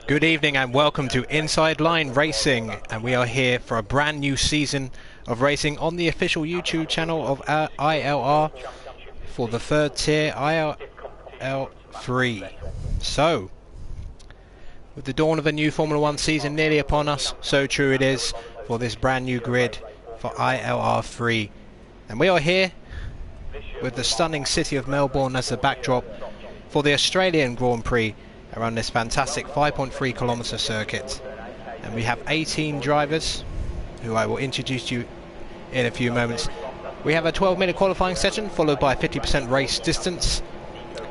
Good evening and welcome to Inside Line Racing, and we are here for a brand new season of racing on the official YouTube channel of ILR for the third tier ILR3. So, with the dawn of a new Formula 1 season nearly upon us, so true it is for this brand new grid for ILR3. And we are here with the stunning city of Melbourne as the backdrop for the Australian Grand Prix around this fantastic 5.3 kilometre circuit. And we have 18 drivers who I will introduce you in a few moments. We have a 12-minute qualifying session followed by a 50% race distance.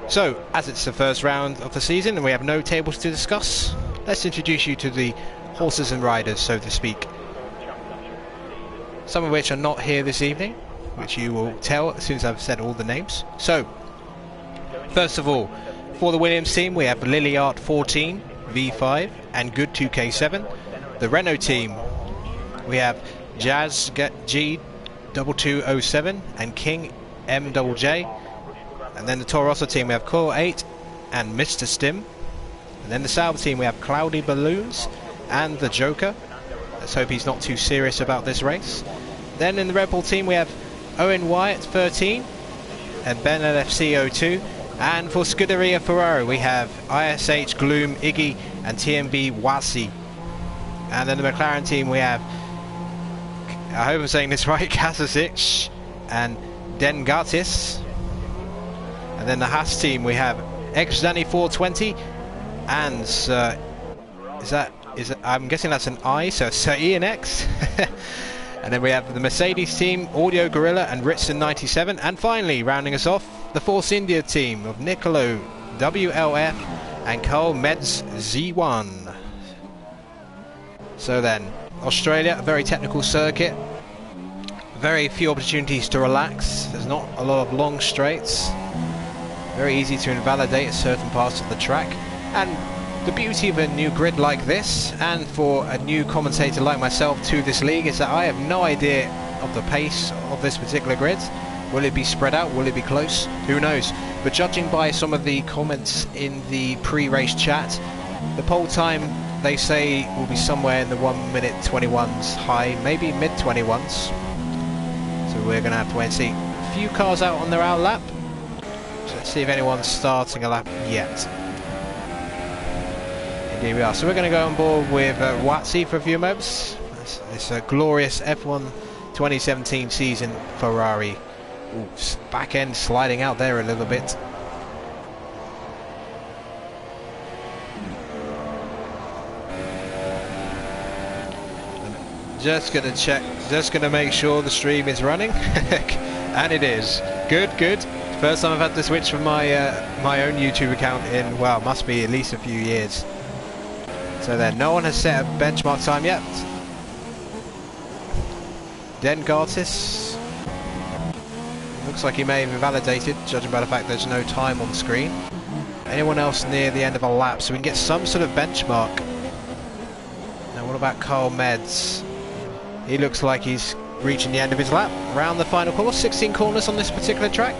So, as it's the first round of the season and we have no tables to discuss, let's introduce you to the horses and riders, so to speak. Some of which are not here this evening, which you will tell as soon as I've said all the names. So, first of all, for the Williams team we have ILRGT V5 and Good 2K7. The Renault team we have Jazz G2207 and King MJJ. And then the Toro Rosso team we have Core 8 and Mr. Stim. And then the Sauber team we have Cloudy Balloons and the Joker. Let's hope he's not too serious about this race. Then in the Red Bull team we have Owen Wyatt 13 and Ben LFC 02. And for Scuderia Ferrari we have ISH Gloom Iggy and TMB Wasi. And then the McLaren team we have, I hope I'm saying this right, Kasasic and Den Gartis. And then the Haas team we have XDanny 420 and I'm guessing that's an I, so Sir Ian X. And then we have the Mercedes team, Audio Gorilla and Ritson 97. And finally, rounding us off, the Force India team of Nicolo WLF and Carl Meds Z1. So then, Australia, a very technical circuit. Very few opportunities to relax. There's not a lot of long straights. Very easy to invalidate certain parts of the track. And the beauty of a new grid like this, and for a new commentator like myself to this league, is that I have no idea of the pace of this particular grid. Will it be spread out? Will it be close? Who knows? But judging by some of the comments in the pre-race chat, the pole time they say will be somewhere in the 1:21 high, maybe mid-21s. So we're going to have to wait and see. A few cars out on their out lap. So let's see if anyone's starting a lap yet. Here we are. So we're going to go on board with Watsi for a few moments. It's a glorious F1 2017 season Ferrari. Ooh, back end sliding out there a little bit. Just going to check, just going to make sure the stream is running. And it is. Good, good. First time I've had to switch from my own YouTube account in, well, must be at least a few years. So then, no one has set a benchmark time yet. Den Gartis. Looks like he may have invalidated, judging by the fact there's no time on screen. Anyone else near the end of a lap, so we can get some sort of benchmark. Now what about Carl Meds? He looks like he's reaching the end of his lap. Around the final corner, 16 corners on this particular track.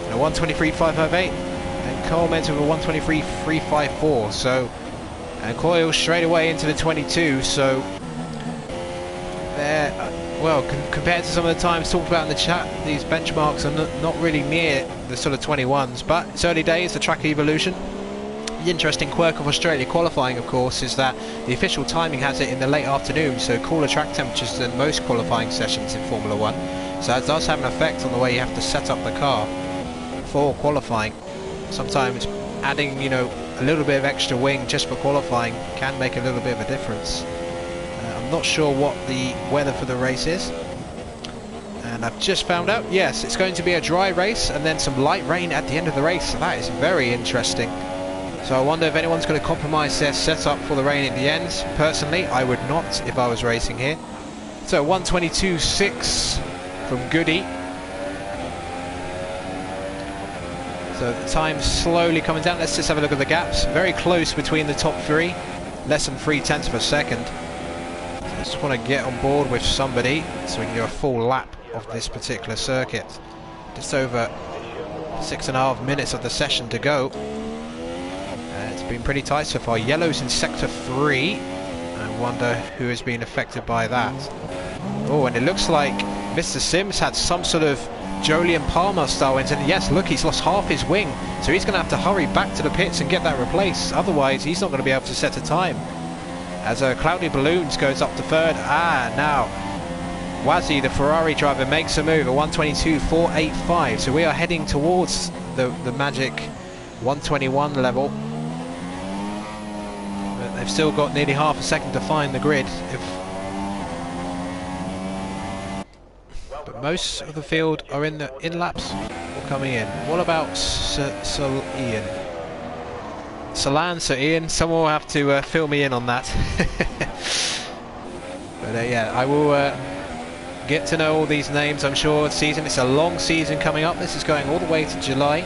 And a 1:23.558. And Cole Meds with a 1:23.354, so, and Coyle straight away into the 22, so there, well, compared to some of the times talked about in the chat, these benchmarks are not really near the sort of 21s, but it's early days, the track evolution. The interesting quirk of Australia qualifying, of course, is that the official timing has it in the late afternoon, so cooler track temperatures than most qualifying sessions in Formula 1, so that does have an effect on the way you have to set up the car for qualifying. Sometimes adding, you know, a little bit of extra wing just for qualifying can make a little bit of a difference. I'm not sure what the weather for the race is, and I've just found out, yes, it's going to be a dry race and then some light rain at the end of the race, so that is very interesting. So I wonder if anyone's going to compromise their setup for the rain at the end. Personally, I would not if I was racing here. So 1:22.6 from Goody. So the time's slowly coming down. Let's just have a look at the gaps. Very close between the top three. Less than 0.3 of a second. So I just want to get on board with somebody so we can do a full lap of this particular circuit. Just over 6.5 minutes of the session to go. It's been pretty tight so far. Yellow's in sector 3. I wonder who has been affected by that. Oh, and it looks like Mr. Sims had some sort of Jolyon Palmer style incident. Yes, look, he's lost half his wing, so he's going to have to hurry back to the pits and get that replaced. Otherwise, he's not going to be able to set a time. As Cloudy Balloons goes up to third. Now Wazzy, the Ferrari driver, makes a move, a 122.485. So we are heading towards the magic 121 level. But they've still got nearly half a second to find the grid. But most of the field are in the laps or coming in. What about Ian? Sir Ian, someone will have to fill me in on that. But yeah, I will get to know all these names, I'm sure. It's a long season coming up. This is going all the way to July.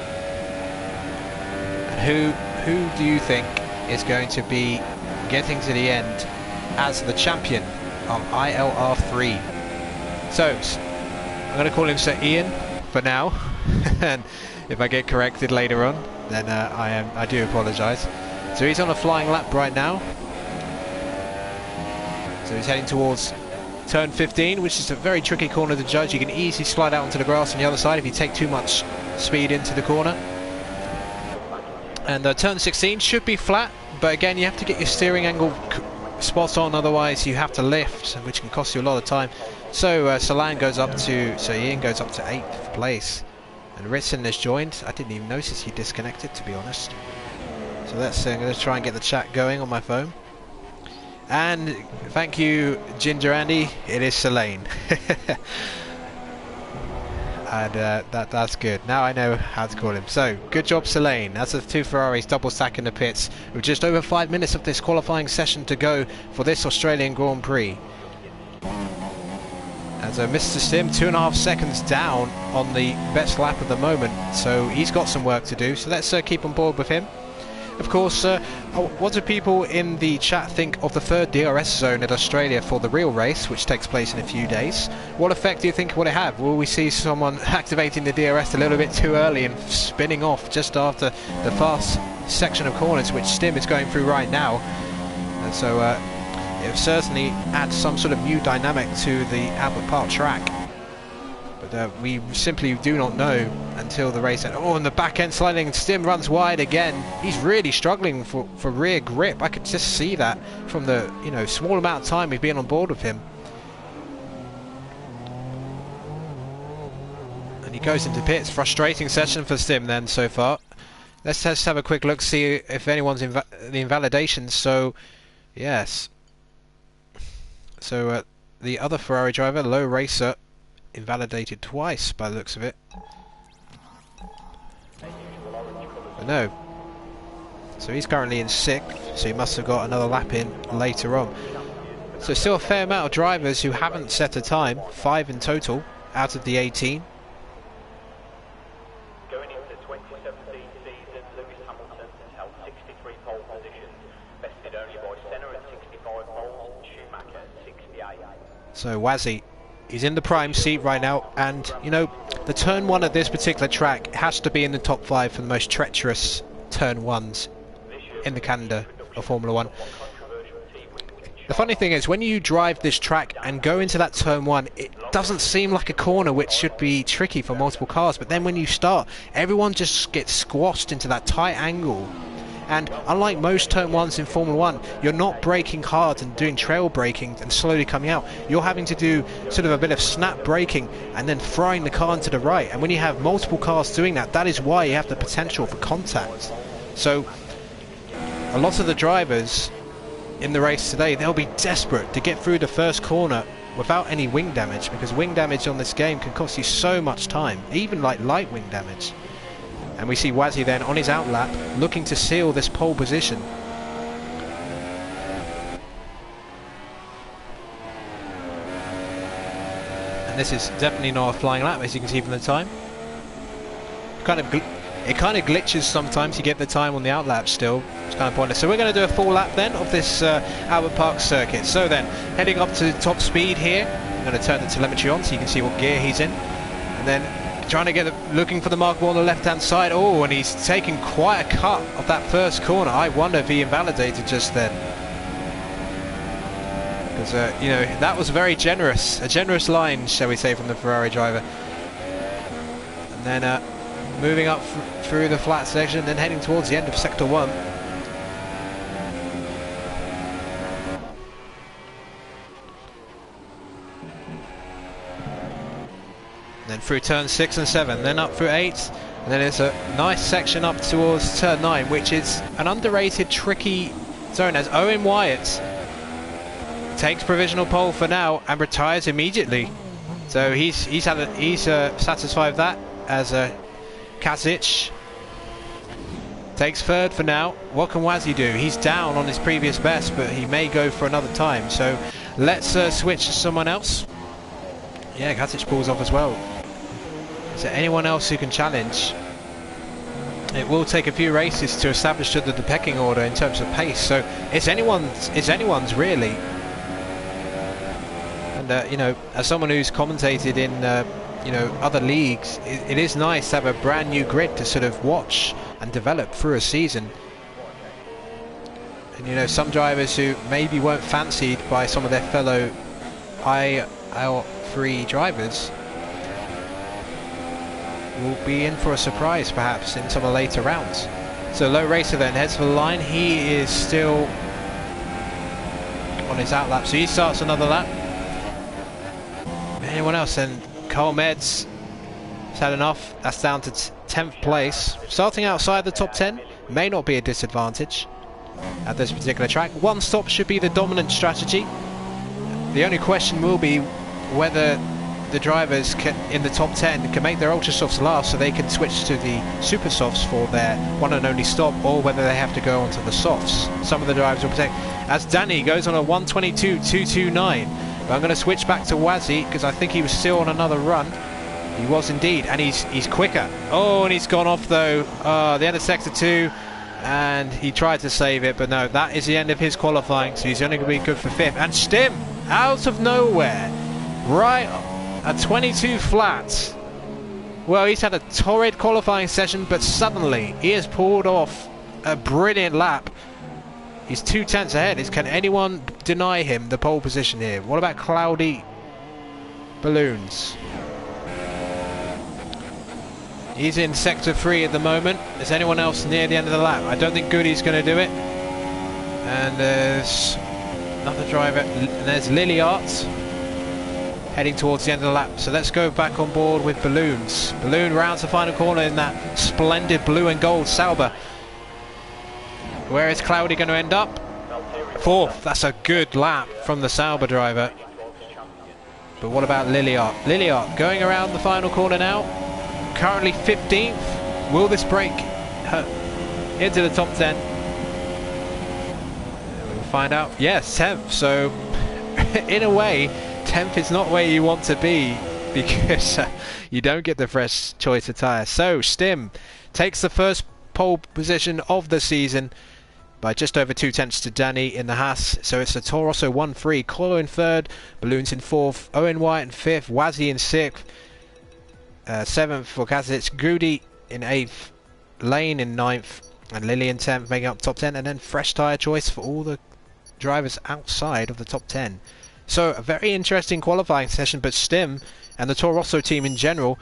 And who do you think is going to be getting to the end as the champion of ILR3? So I'm going to call him Sir Ian for now, and if I get corrected later on, then I do apologise. So he's on a flying lap right now. So he's heading towards turn 15, which is a very tricky corner to judge. You can easily slide out onto the grass on the other side if you take too much speed into the corner. And turn 16 should be flat, but again, you have to get your steering angle spot on, otherwise you have to lift, which can cost you a lot of time. So Ian goes up to 8th place, and Ritson has joined. I didn't even notice he disconnected, to be honest. So let's I'm going to try and get the chat going on my phone. And thank you, Ginger Andy. It is Selene. And that's good. Now I know how to call him. So good job, Selene. That's the two Ferraris double stack in the pits with just over 5 minutes of this qualifying session to go for this Australian Grand Prix. As Mr. Sim 2.5 seconds down on the best lap at the moment, so he's got some work to do. So let's keep on board with him. Of course, what do people in the chat think of the third DRS zone at Australia for the real race, which takes place in a few days? What effect do you think it will have? Will we see someone activating the DRS a little bit too early and spinning off just after the fast section of corners, which Stim is going through right now? And so it certainly adds some sort of new dynamic to the Albert Park track. But we simply do not know until the race end. Oh, and the back end sliding, Stim runs wide again. He's really struggling for rear grip. I could just see that from the small amount of time we've been on board with him. And he goes into pits. Frustrating session for Stim then so far. Let's just have a quick look, see if anyone's in the invalidations. So yes. So the other Ferrari driver, Low Racer, invalidated twice by the looks of it. But no. So he's currently in 6th, so he must have got another lap in later on. So still a fair amount of drivers who haven't set a time, 5 in total out of the 18. Going into the 2017 season, Lewis Hamilton held 63 pole positions, bested only by Senna at 65 poles and Schumacher at 68. So Wazzy, he's in the prime seat right now, and the turn 1 at this particular track has to be in the top 5 for the most treacherous turn 1s in the calendar of Formula 1. The funny thing is, when you drive this track and go into that turn 1, it doesn't seem like a corner which should be tricky for multiple cars, but then when you start, everyone just gets squashed into that tight angle. And unlike most turn 1s in Formula 1, you're not braking hard and doing trail braking and slowly coming out. You're having to do sort of a bit of snap braking and then throwing the car into the right. And when you have multiple cars doing that, that is why you have the potential for contact. So a lot of the drivers in the race today, they'll be desperate to get through the first corner without any wing damage, because wing damage on this game can cost you so much time, even like light wing damage. And we see Wazzy then on his outlap looking to seal this pole position. And this is definitely not a flying lap, as you can see from the time. It kind of glitches sometimes. You get the time on the outlap still. It's kind of pointless. So we're going to do a full lap then of this Albert Park circuit. So then, heading up to top speed here. I'm going to turn the telemetry on so you can see what gear he's in. And then trying to looking for the markable on the left-hand side. Oh, and he's taking quite a cut of that first corner. I wonder if he invalidated just then. Because, you know, that was very generous. A generous line, shall we say, from the Ferrari driver. And then moving up through the flat section, then heading towards the end of Sector 1. Then through turns 6 and 7, then up through 8, and then there's a nice section up towards turn 9, which is an underrated, tricky zone, as Owen Wyatt takes provisional pole for now and retires immediately. So he's satisfied with that, as Kasic takes third for now. What can Wazzy do? He's down on his previous best, but he may go for another time. So let's switch to someone else. Yeah, Kasic pulls off as well. Is there anyone else who can challenge? It will take a few races to establish the pecking order in terms of pace, so it's anyone's really. And you know, as someone who's commentated in you know, other leagues, it is nice to have a brand new grid to sort of watch and develop through a season. And you know, some drivers who maybe weren't fancied by some of their fellow ILR3 drivers will be in for a surprise perhaps in some of the later rounds. So Low Racer then heads for the line. He is still on his outlap, so he starts another lap. Anyone else? And Carl Meds has had enough. That's down to 10th place. Starting outside the top 10 may not be a disadvantage at this particular track. One stop should be the dominant strategy. The only question will be whether the drivers in the top 10 can make their ultra softs last, so they can switch to the super softs for their one and only stop, or whether they have to go onto the softs. Some of the drivers will protect, as Danny goes on a 1:22.229. But I'm going to switch back to Wazzy because I think he was still on another run. He was indeed, and he's quicker. Oh, and he's gone off though. The end of sector 2, and he tried to save it, but no, that is the end of his qualifying, so he's only going to be good for 5th. And Stim, out of nowhere, right at 22 flat. Well, he's had a torrid qualifying session, but suddenly he has pulled off a brilliant lap. He's 2 tenths ahead. Can anyone deny him the pole position here? What about Cloudy Balloons? He's in sector 3 at the moment. Is anyone else near the end of the lap? I don't think Goody's going to do it. And there's another driver. And there's Liliart heading towards the end of the lap. So let's go back on board with Balloons. Balloon rounds the final corner in that splendid blue and gold Sauber. Where is Cloudy going to end up? 4th. That's a good lap from the Sauber driver. But what about Liliart? Liliart going around the final corner now. Currently 15th. Will this break her into the top 10? We'll find out. Yes, 10th. So in a way, 10th is not where you want to be, because you don't get the fresh choice of tyre. So Stim takes the first pole position of the season by just over 2 tenths to Danny in the Haas. So it's a Toro Rosso 1-3, Colo in 3rd, Balloons in 4th, Owen White in 5th, Wazzy in 6th, 7th for Kasic, Goody in 8th, Lane in 9th, and Lily in 10th, making up top 10, and then fresh tyre choice for all the drivers outside of the top 10. So a very interesting qualifying session, but Stim and the Toro Rosso team in general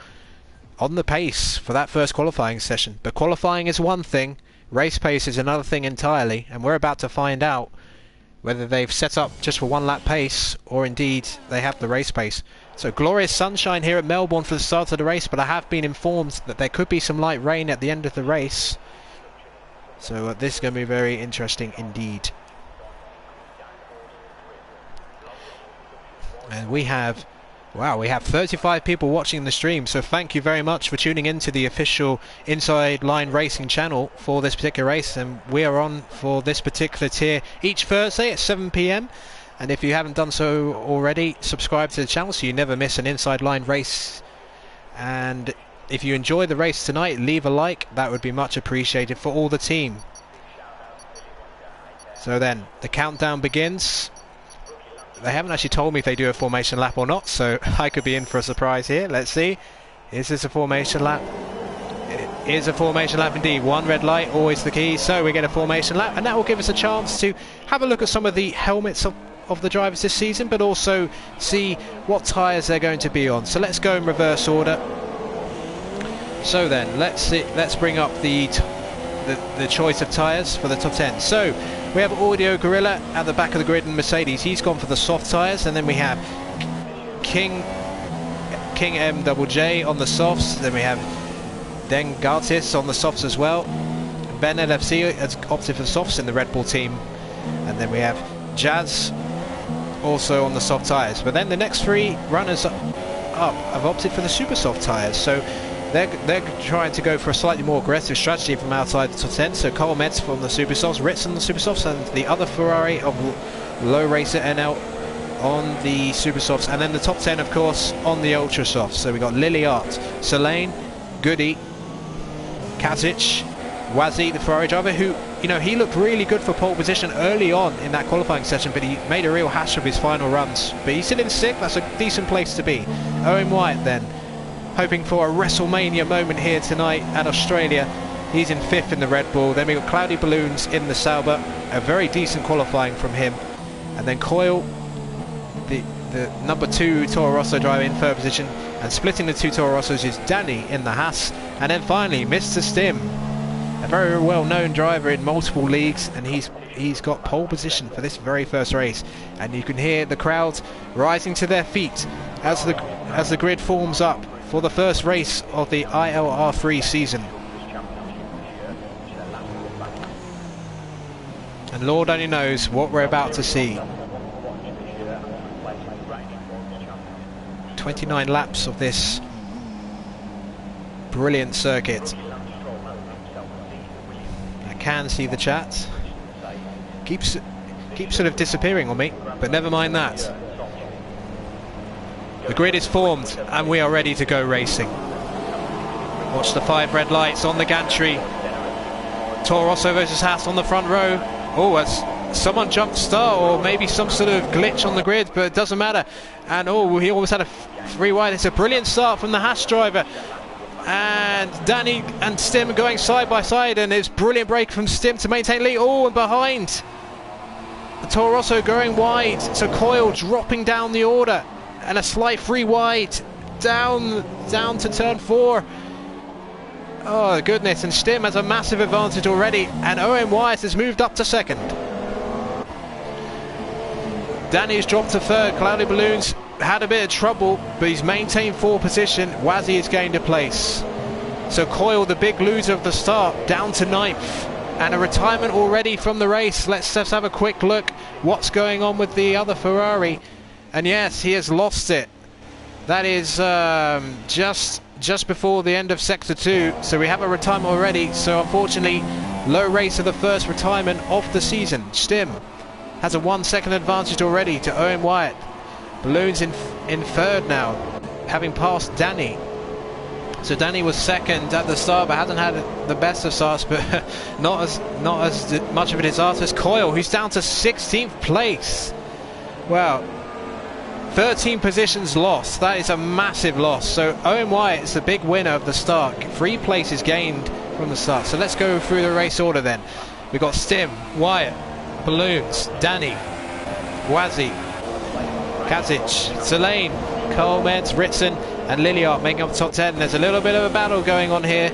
on the pace for that first qualifying session. But qualifying is one thing, race pace is another thing entirely, and we're about to find out whether they've set up just for 1 lap pace or indeed they have the race pace. So glorious sunshine here at Melbourne for the start of the race, but I have been informed that there could be some light rain at the end of the race. So this is going to be very interesting indeed. And we have, wow, we have 35 people watching the stream, so thank you very much for tuning into the official Inside Line Racing channel for this particular race. And we are on for this particular tier each Thursday at 7 PM. And if you haven't done so already, subscribe to the channel so you never miss an Inside Line race. And if you enjoy the race tonight, leave a like, that would be much appreciated for all the team. So then, the countdown begins. They haven't actually told me if they do a formation lap or not, so I could be in for a surprise here. Let's see. Is this a formation lap? It is a formation lap indeed. One red light, always the key. So we get a formation lap, and that will give us a chance to have a look at some of the helmets of the drivers this season, but also see what tyres they're going to be on. So let's go in reverse order. So then, let's bring up the choice of tyres for the top 10. So we have Audio Gorilla at the back of the grid in Mercedes. He's gone for the soft tyres, and then we have King MJJ on the softs. Then we have Dengartis on the softs as well. Ben LFC has opted for the softs in the Red Bull team, and then we have Jazz also on the soft tyres. But then the next three runners up have opted for the super soft tyres. So they're trying to go for a slightly more aggressive strategy from outside the top 10. So Carl Metz from the super softs, Ritz on the super softs, and the other Ferrari of Low Racer NL on the super softs, and then the top 10 of course on the ultra softs. So we got Liliart, Selene, Goody, Kazic, Wazi, the Ferrari driver, who, you know, he looked really good for pole position early on in that qualifying session, but he made a real hash of his final runs. But he's still in 6th, that's a decent place to be. Owen White then, hoping for a WrestleMania moment here tonight at Australia. He's in 5th in the Red Bull. Then we got Cloudy Balloons in the Sauber, a very decent qualifying from him. And then Coyle, the number 2 Toro Rosso driver, in 3rd position, and splitting the 2 Toro Rossos is Danny in the Haas. And then finally Mr. Stim, a very well known driver in multiple leagues, and he's got pole position for this very first race. And you can hear the crowd rising to their feet as the grid forms up for the first race of the ILR3 season. And Lord only knows what we're about to see. 29 laps of this brilliant circuit. I can see the chat. Keeps sort of disappearing on me, but never mind that. The grid is formed and we are ready to go racing. Watch the 5 red lights on the gantry. Toro Rosso versus Haas on the front row. Oh, as someone jumped start, or maybe some sort of glitch on the grid, but it doesn't matter. And oh, he almost had a free wide. It's a brilliant start from the Haas driver. And Danny and Stim going side by side, and it's brilliant break from Stim to maintain lead. Oh, and behind the Toro Rosso going wide. So Coyle dropping down the order, and a slight free wide down to turn 4. Oh goodness, and Stim has a massive advantage already, and Owen Wyatt has moved up to 2nd. Danny's dropped to 3rd. Cloudy Balloons had a bit of trouble, but he's maintained 4th position. Wazzy has gained a place. So Coyle, the big loser of the start, down to 9th, and a retirement already from the race. Let's just have a quick look what's going on with the other Ferrari. And yes, he has lost it. That is just before the end of Sector 2, so we have a retirement already. So unfortunately, Low Racer, the first retirement of the season. Stim has a 1 second advantage already to Owen Wyatt. Balloons in 3rd now, having passed Danny. So Danny was 2nd at the start, but hasn't had the best of starts, but not as much of a disaster as Coyle, who's down to 16th place. Well, 13 positions lost. That is a massive loss. So Owen Wyatt is the big winner of the start. 3 places gained from the start. So let's go through the race order then. We've got Stim, Wyatt, Balloons, Danny, Wazzy, Kazic, Selene, Carl Metz, Ritson and Liliart making up the top 10. There's a little bit of a battle going on here.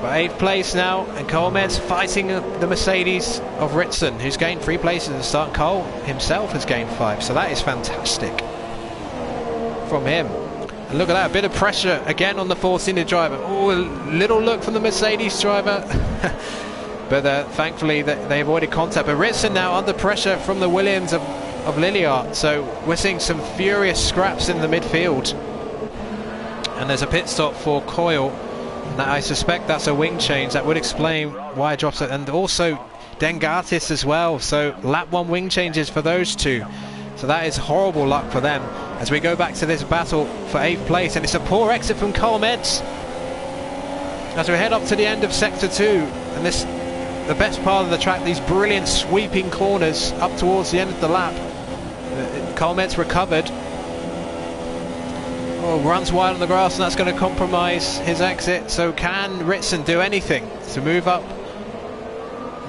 But 8th place now, and Carl Metz fighting the Mercedes of Ritson, who's gained 3 places at the start. Carl himself has gained 5, so that is fantastic from him. And look at that, a bit of pressure again on the Force India driver. Oh, a little look from the Mercedes driver. But thankfully they avoided contact. But Ritson now under pressure from the Williams of Liliart. So we're seeing some furious scraps in the midfield. And there's a pit stop for Coyle. And I suspect that's a wing change. That would explain why it drops it. And also Dengartis as well. So lap 1 wing changes for those 2. So that is horrible luck for them as we go back to this battle for 8th place. And it's a poor exit from Carl Metz as we head up to the end of Sector 2. And this, the best part of the track, these brilliant sweeping corners up towards the end of the lap. Carl Metz recovered. Oh, runs wide on the grass, and that's going to compromise his exit. So can Ritson do anything to move up?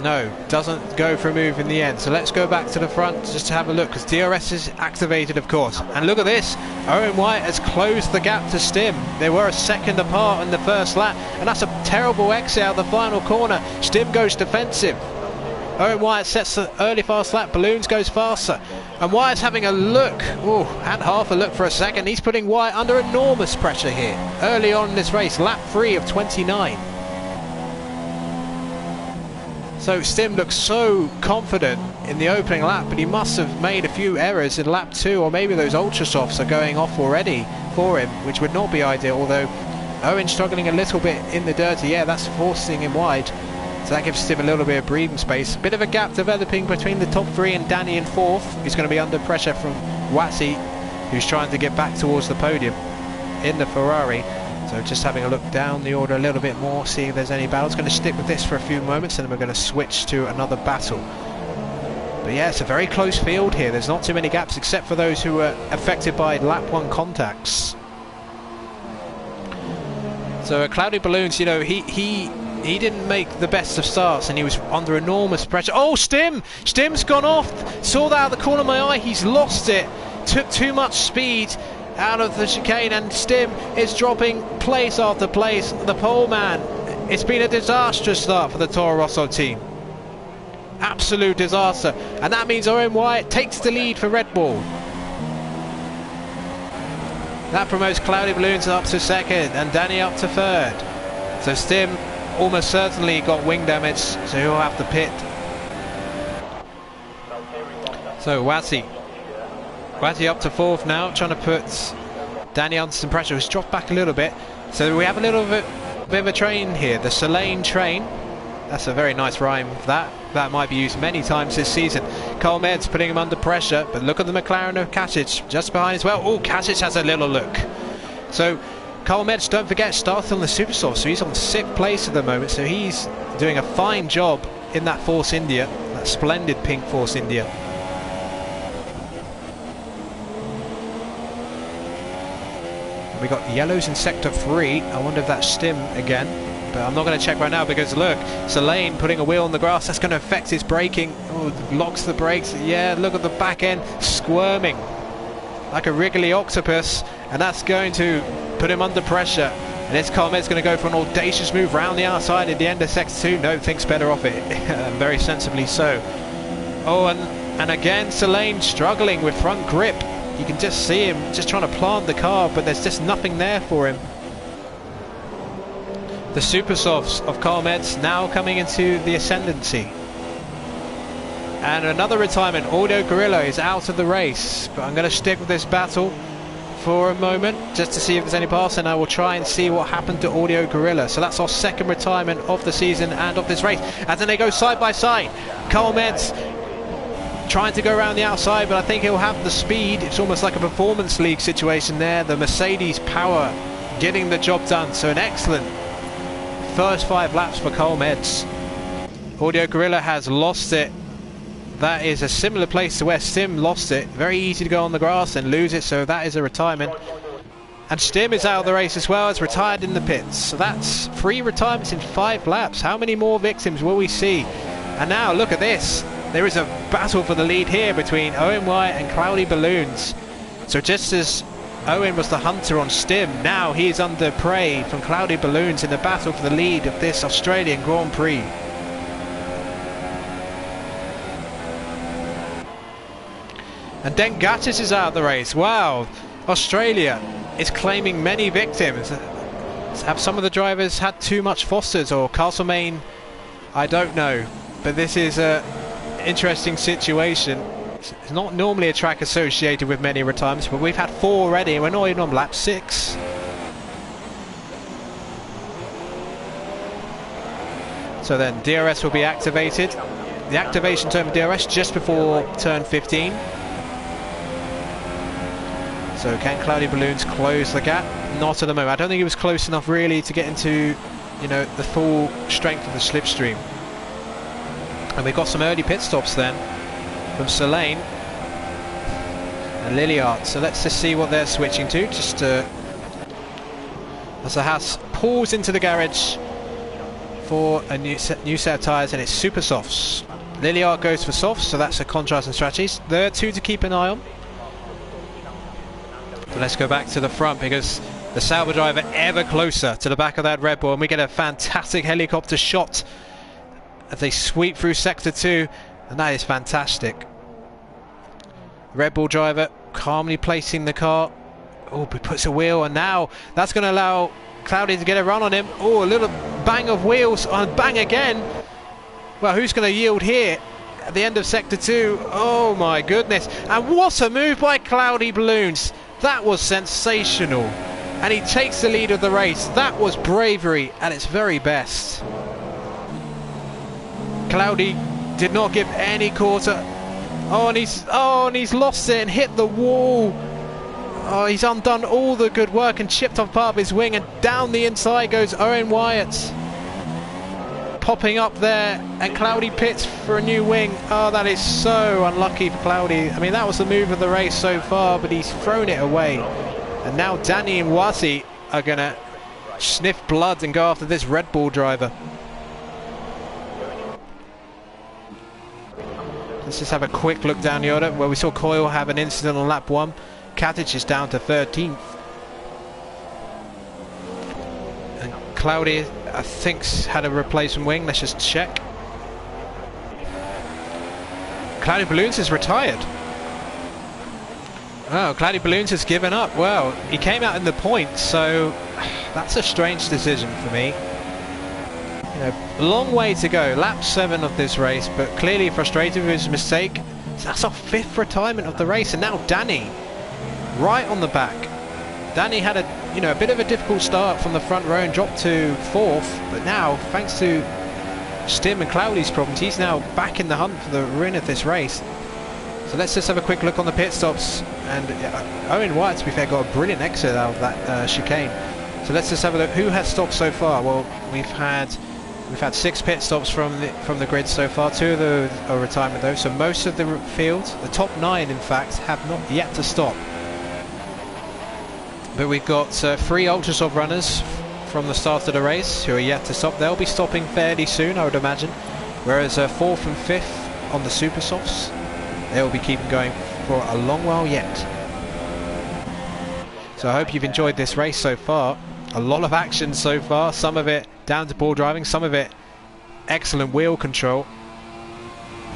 No, doesn't go for a move in the end. So let's go back to the front just to have a look, because DRS is activated, of course. And look at this, Owen White has closed the gap to Stim. They were a second apart in the first lap, and that's a terrible exit out of the final corner. Stim goes defensive. Owen White sets the early fast lap, Balloons goes faster. And Wyatt's having a look, had half a look for a second. He's putting Wyatt under enormous pressure here, early on in this race, lap 3 of 29. So Stim looks so confident in the opening lap, but he must have made a few errors in lap 2, or maybe those ultra softs are going off already for him, which would not be ideal, although Owen struggling a little bit in the dirty. Yeah, that's forcing him wide. So that gives Stim a little bit of breathing space. Bit of a gap developing between the top 3 and Danny in 4th. He's going to be under pressure from Watsy, who's trying to get back towards the podium in the Ferrari. So just having a look down the order a little bit more, seeing if there's any battles. Going to stick with this for a few moments, and then we're going to switch to another battle. But yeah, it's a very close field here. There's not too many gaps, except for those who were affected by lap 1 contacts. So Cloudy Balloons, you know, he didn't make the best of starts, and he was under enormous pressure. Oh, Stim's gone off. Saw that out of the corner of my eye. He's lost it. Took too much speed out of the chicane, and Stim is dropping place after place. The pole man, it's been a disastrous start for the Toro Rosso team. Absolute disaster. And that means Owen Wyatt takes the lead for Red Bull. That promotes Cloudy Balloons up to 2nd and Danny up to 3rd. So Stim almost certainly got wing damage, so he'll have to pit. So Watsy up to 4th now, trying to put Danny under some pressure. He's dropped back a little bit. So we have a little bit of a train here, the Solane train. That's a very nice rhyme. That might be used many times this season. Carl Med's putting him under pressure, but look at the McLaren of Kasich just behind as well. Oh, Kasich has a little look. So Carl Med's, don't forget, started on the Supersoft, so he's on 6th place at the moment, so he's doing a fine job in that Force India, that splendid pink Force India. We got yellows in sector 3. I wonder if that's Stim again, but I'm not going to check right now, because look, Solane putting a wheel on the grass. That's going to affect his braking. Oh, locks the brakes. Yeah, look at the back end squirming like a wriggly octopus, and that's going to put him under pressure. And this Carmed's going to go for an audacious move round the outside at the end of sector 2. No, thinks better of it. Very sensibly so. Oh, and again Solane struggling with front grip. You can just see him just trying to plant the car, but there's just nothing there for him. The Supersofts of Carl Med's now coming into the ascendancy. And another retirement. Audio Gorilla is out of the race, but I'm going to stick with this battle for a moment just to see if there's any pass, and I will try and see what happened to Audio Gorilla. So that's our 2nd retirement of the season and of this race. And then they go side by side. Carl Med's trying to go around the outside, but I think he'll have the speed. It's almost like a performance league situation there. The Mercedes power getting the job done. So an excellent first 5 laps for Carl Med's. Audio Gorilla has lost it. That is a similar place to where Stim lost it. Very easy to go on the grass and lose it, so that is a retirement. And Stim is out of the race as well, as retired in the pits. So that's 3 retirements in 5 laps. How many more victims will we see? And now look at this. There is a battle for the lead here between Owen Wyatt and Cloudy Balloons. So just as Owen was the hunter on Stim, now he is under prey from Cloudy Balloons in the battle for the lead of this Australian Grand Prix. And then Gattis is out of the race. Wow, Australia is claiming many victims. Have some of the drivers had too much Fosters or Castlemaine? I don't know, but this is a interesting situation. It's not normally a track associated with many retirements, but we've had 4 already, and we're not even on lap 6. So then DRS will be activated. The activation turn for DRS just before turn 15. So can Cloudy Balloons close the gap? Not at the moment. I don't think he was close enough really to get into, you know, the full strength of the slipstream. And we've got some early pit stops then from Solane and Lilliard. So let's just see what they're switching to, just to as the Haas pulls into the garage for a new set of tyres, and it's super softs. Liliard goes for softs, so that's a contrast in strategies. There are two to keep an eye on. So let's go back to the front, because the Sauber driver ever closer to the back of that Red Bull, and we get a fantastic helicopter shot as they sweep through sector 2, and that is fantastic. Red Bull driver calmly placing the car. Oh, he puts a wheel, and now that's going to allow Cloudy to get a run on him. Oh, a little bang of wheels, and bang again. Well, who's going to yield here at the end of sector 2? Oh my goodness, and what a move by Cloudy Balloons. That was sensational, and he takes the lead of the race. That was bravery at its very best. Cloudy did not give any quarter. Oh, and he's lost it and hit the wall. Oh, he's undone all the good work and chipped off part of his wing, and down the inside goes Owen Wyatt. Popping up there, and Cloudy pits for a new wing. Oh, that is so unlucky for Cloudy. I mean, that was the move of the race so far, but he's thrown it away. And now Danny and Wasi are going to sniff blood and go after this Red Bull driver. Let's just have a quick look down the order, where we saw Coyle have an incident on lap 1. Katic is down to 13th. And Cloudy, I think, had a replacement wing. Let's just check. Cloudy Balloons is retired. Oh, Cloudy Balloons has given up. Well, he came out in the points, so that's a strange decision for me. You know, long way to go. Lap 7 of this race, but clearly frustrated with his mistake. That's our 5th retirement of the race, and now Danny, right on the back. Danny had a bit of a difficult start from the front row and dropped to 4th, but now, thanks to Stim and Cloudy's problems, he's now back in the hunt for the win of this race. So let's just have a quick look on the pit stops, and Owen Wyatt, to be fair, got a brilliant exit out of that chicane. So let's just have a look. Who has stopped so far? Well, we've had 6 pit stops from the grid so far. 2 of those are retirement though, so most of the field, the top 9 in fact, have not yet to stop. But we've got 3 Ultrasoft runners from the start of the race who are yet to stop. They'll be stopping fairly soon, I would imagine. Whereas 4th and 5th on the Super Softs, they'll be keeping going for a long while yet. So I hope you've enjoyed this race so far. A lot of action so far, some of it down to ball driving, some of it excellent wheel control.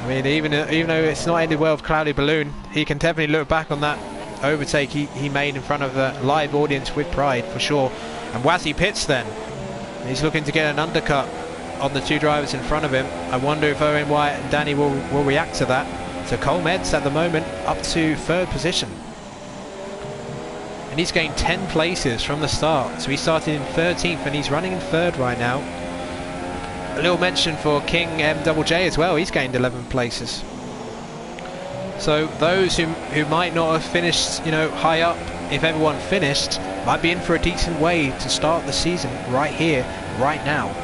I mean, even though it's not ended well with Cloudy Balloon, he can definitely look back on that overtake he made in front of a live audience with pride, for sure. And Wazzy pits then. He's looking to get an undercut on the 2 drivers in front of him. I wonder if Owen Wyatt and Danny will react to that. So Cole Meds at the moment up to 3rd position. And he's gained 10 places from the start. So he started in 13th and he's running in 3rd right now. A little mention for King MJJ as well. He's gained 11 places. So those who might not have finished, high up, if everyone finished, might be in for a decent way to start the season right here, right now.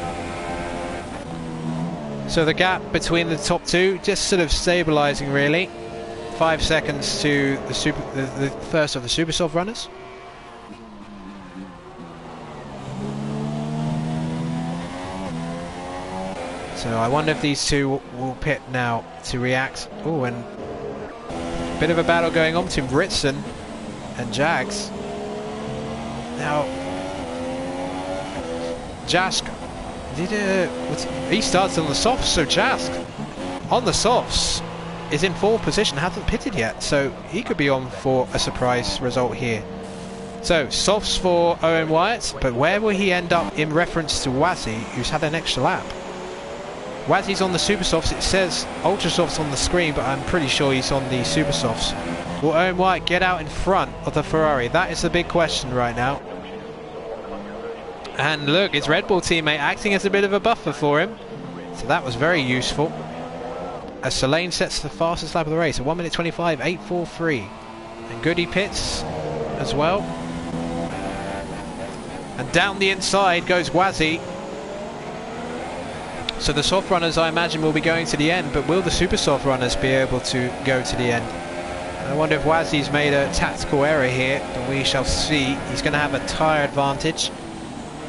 So the gap between the top 2 just sort of stabilising really. 5 seconds to the first of the Super Soft runners. So I wonder if these 2 will pit now to react. Oh, and bit of a battle going on between Ritson and Jags. Now, Jask he starts on the softs, so Jask on the softs is in 4th position, hasn't pitted yet, so he could be on for a surprise result here. So softs for Owen Wyatt, but where will he end up in reference to Wazzy, who's had an extra lap? Wazzy's on the Super Softs. It says Ultra Softs on the screen, but I'm pretty sure he's on the Super Softs. Will Owen Wyatt get out in front of the Ferrari? That is the big question right now. And look, his Red Bull teammate acting as a bit of a buffer for him. So that was very useful. As Solane sets the fastest lap of the race, a 1 minute 25, 8.43. And Goody pits as well. And down the inside goes Wazzy. So the soft runners, I imagine, will be going to the end, but will the super soft runners be able to go to the end? I wonder if Wazzy's made a tactical error here, but we shall see. He's going to have a tyre advantage.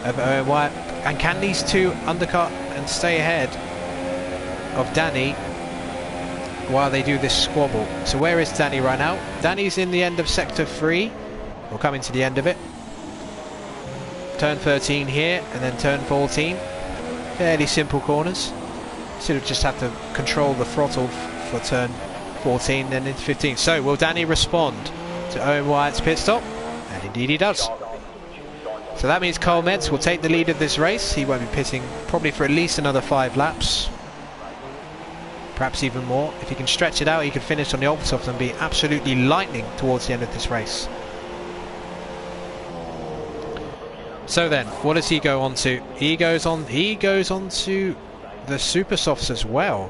of Owen Wyatt. And can these two undercut and stay ahead of Danny while they do this squabble? So where is Danny right now? Danny's in the end of sector 3, or coming to the end of it. Turn 13 here, and then turn 14. Fairly simple corners. Sort of just have to control the throttle for turn 14, then into 15. So will Danny respond to Owen Wyatt's pit stop? And indeed he does. So that means Carl Metz will take the lead of this race. He won't be pitting probably for at least another 5 laps. Perhaps even more. If he can stretch it out, he can finish on the Ultra and be absolutely lightning towards the end of this race. So then, what does he go on to? He goes on to the Super Softs as well.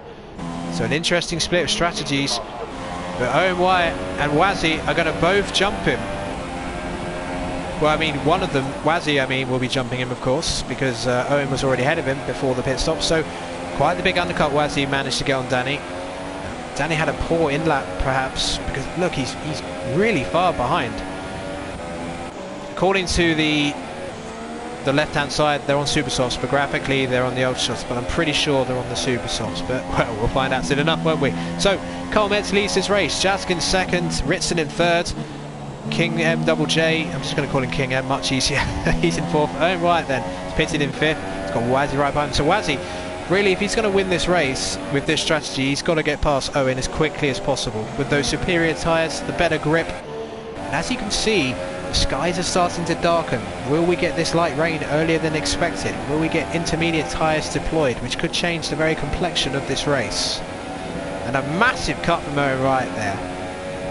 So an interesting split of strategies. But Owen Wyatt and Wazzy are going to both jump him. Well, I mean, one of them, Wazzy, I mean, will be jumping him, of course, because Owen was already ahead of him before the pit stop. So quite the big undercut Wazzy managed to get on Danny. Danny had a poor in-lap, perhaps, because look, he's really far behind. According to the left-hand side, they're on Super Softs, but graphically they're on the Ultras, but I'm pretty sure they're on the Super Softs. But, well, we'll find out soon enough, won't we? So, Carl Metz leads this race. Jaskin second, Ritson in third, King M double J, I'm just going to call him King M, much easier. He's in fourth. Owen Wyatt then, he's pitted in fifth. He's got Wazzy right behind him. So Wazzy, really, if he's going to win this race with this strategy, he's got to get past Owen as quickly as possible. With those superior tyres, the better grip. And as you can see, the skies are starting to darken. Will we get this light rain earlier than expected? Will we get intermediate tyres deployed, which could change the very complexion of this race? And a massive cut from Owen Wyatt there.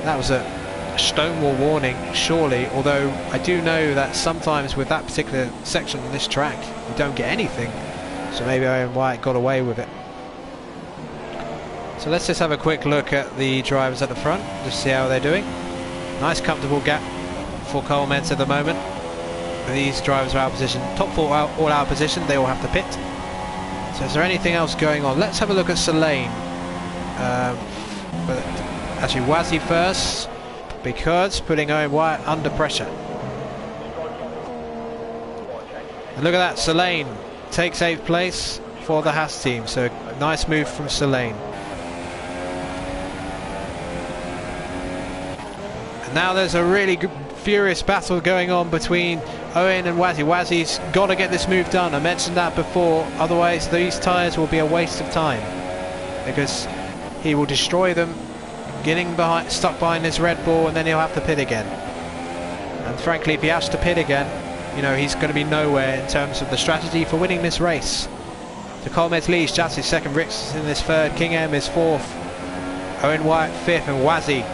That was a Stonewall warning, surely, although I do know that sometimes with that particular section on this track, you don't get anything. So maybe Owen Wyatt got away with it. So let's just have a quick look at the drivers at the front, just see how they're doing. Nice comfortable gap for Carl Metz at the moment. These drivers are out of position, top 4 all out of position, they all have to pit. So is there anything else going on? Let's have a look at Selene. But actually Wazzy first, because putting Owen Wyatt under pressure. And look at that, Selene takes 8th place for the Haas team, so nice move from Selene. And now there's a really good, furious battle going on between Owen and Wazzy. Wazzy's got to get this move done. I mentioned that before, otherwise these tyres will be a waste of time, because he will destroy them getting stuck behind this Red Bull, and then he'll have to pit again. And frankly, if he has to pit again, you know, he's going to be nowhere in terms of the strategy for winning this race. So Carl Metz leads, Jats is second, Ricks in this third, King M is fourth, Owen Wyatt fifth, and Wazzy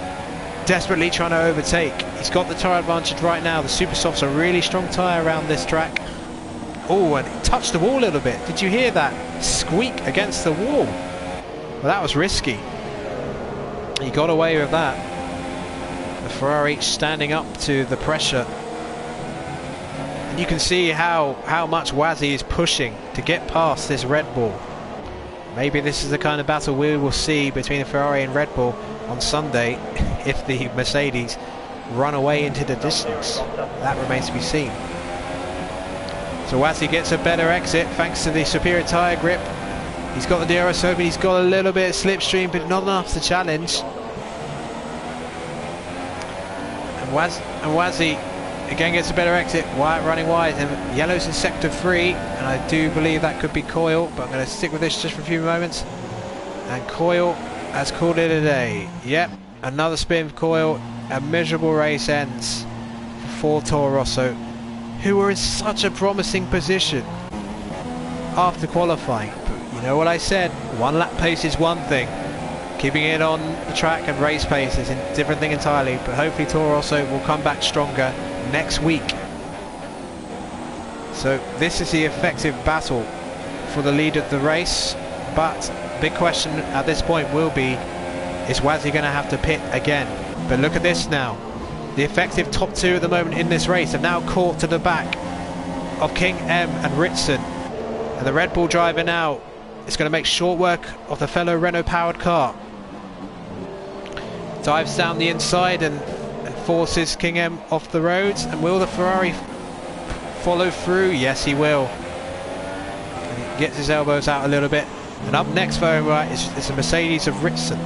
desperately trying to overtake. He's got the tyre advantage right now. The Super Softs are a really strong tyre around this track. Oh, and it touched the wall a little bit. Did you hear that squeak against the wall? Well, that was risky. He got away with that. The Ferrari standing up to the pressure. And you can see how much Wazzy is pushing to get past this Red Bull. Maybe this is the kind of battle we will see between the Ferrari and Red Bull on Sunday if the Mercedes run away into the distance. That remains to be seen. So Wazzy gets a better exit thanks to the superior tyre grip. He's got the DRS open, he's got a little bit of slipstream, but not enough to challenge. And Wazzy again gets a better exit. Wyatt running wide, and yellow's in sector 3, and I do believe that could be Coyle, but I'm going to stick with this just for a few moments. And Coyle has called it a day. Yep, another spin for Coyle. A miserable race ends for Toro Rosso, who were in such a promising position after qualifying. But you know what I said, one lap pace is one thing, keeping it on the track and race pace is a different thing entirely. But hopefully Toro Rosso will come back stronger next week. So this is the effective battle for the lead of the race, but big question at this point will be, is Wazzy going to have to pit again? But look at this now, the effective top 2 at the moment in this race are now caught to the back of King M and Ritson, and the Red Bull driver now is going to make short work of the fellow Renault powered car. Dives down the inside and forces King M off the roads. And will the Ferrari follow through? Yes, he will. And he gets his elbows out a little bit. And up next for him, right, is the Mercedes of Ritson.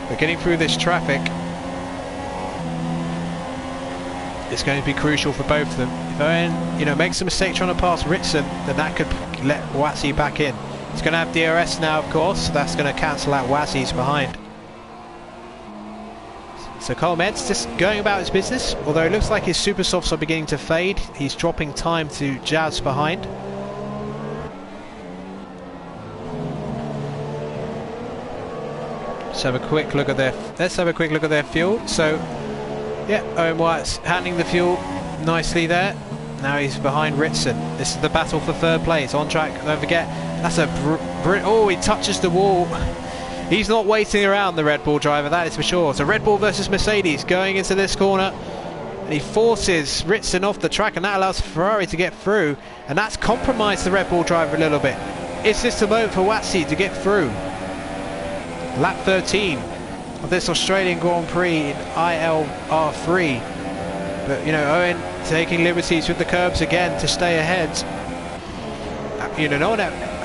But getting through this traffic is going to be crucial for both of them. If Owen, you know, makes a mistake trying to pass Ritson, then that could let Watsy back in. He's going to have DRS now, of course, so that's going to cancel out Watsy's behind. So Cole Metz just going about his business, although it looks like his super softs are beginning to fade. He's dropping time to Jazz behind. Let's have a quick look at their fuel. So yeah, Owen Wyatt's handling the fuel nicely there. Now he's behind Ritson. This is the battle for third place. On track, don't forget, that's a oh, he touches the wall. He's not waiting around, the Red Bull driver, that is for sure. So Red Bull versus Mercedes going into this corner. And he forces Ritson off the track, and that allows Ferrari to get through. And that's compromised the Red Bull driver a little bit. Is this the moment for Watsy to get through? Lap 13 of this Australian Grand Prix in ILR3. But, you know, Owen taking liberties with the curbs again to stay ahead. You know,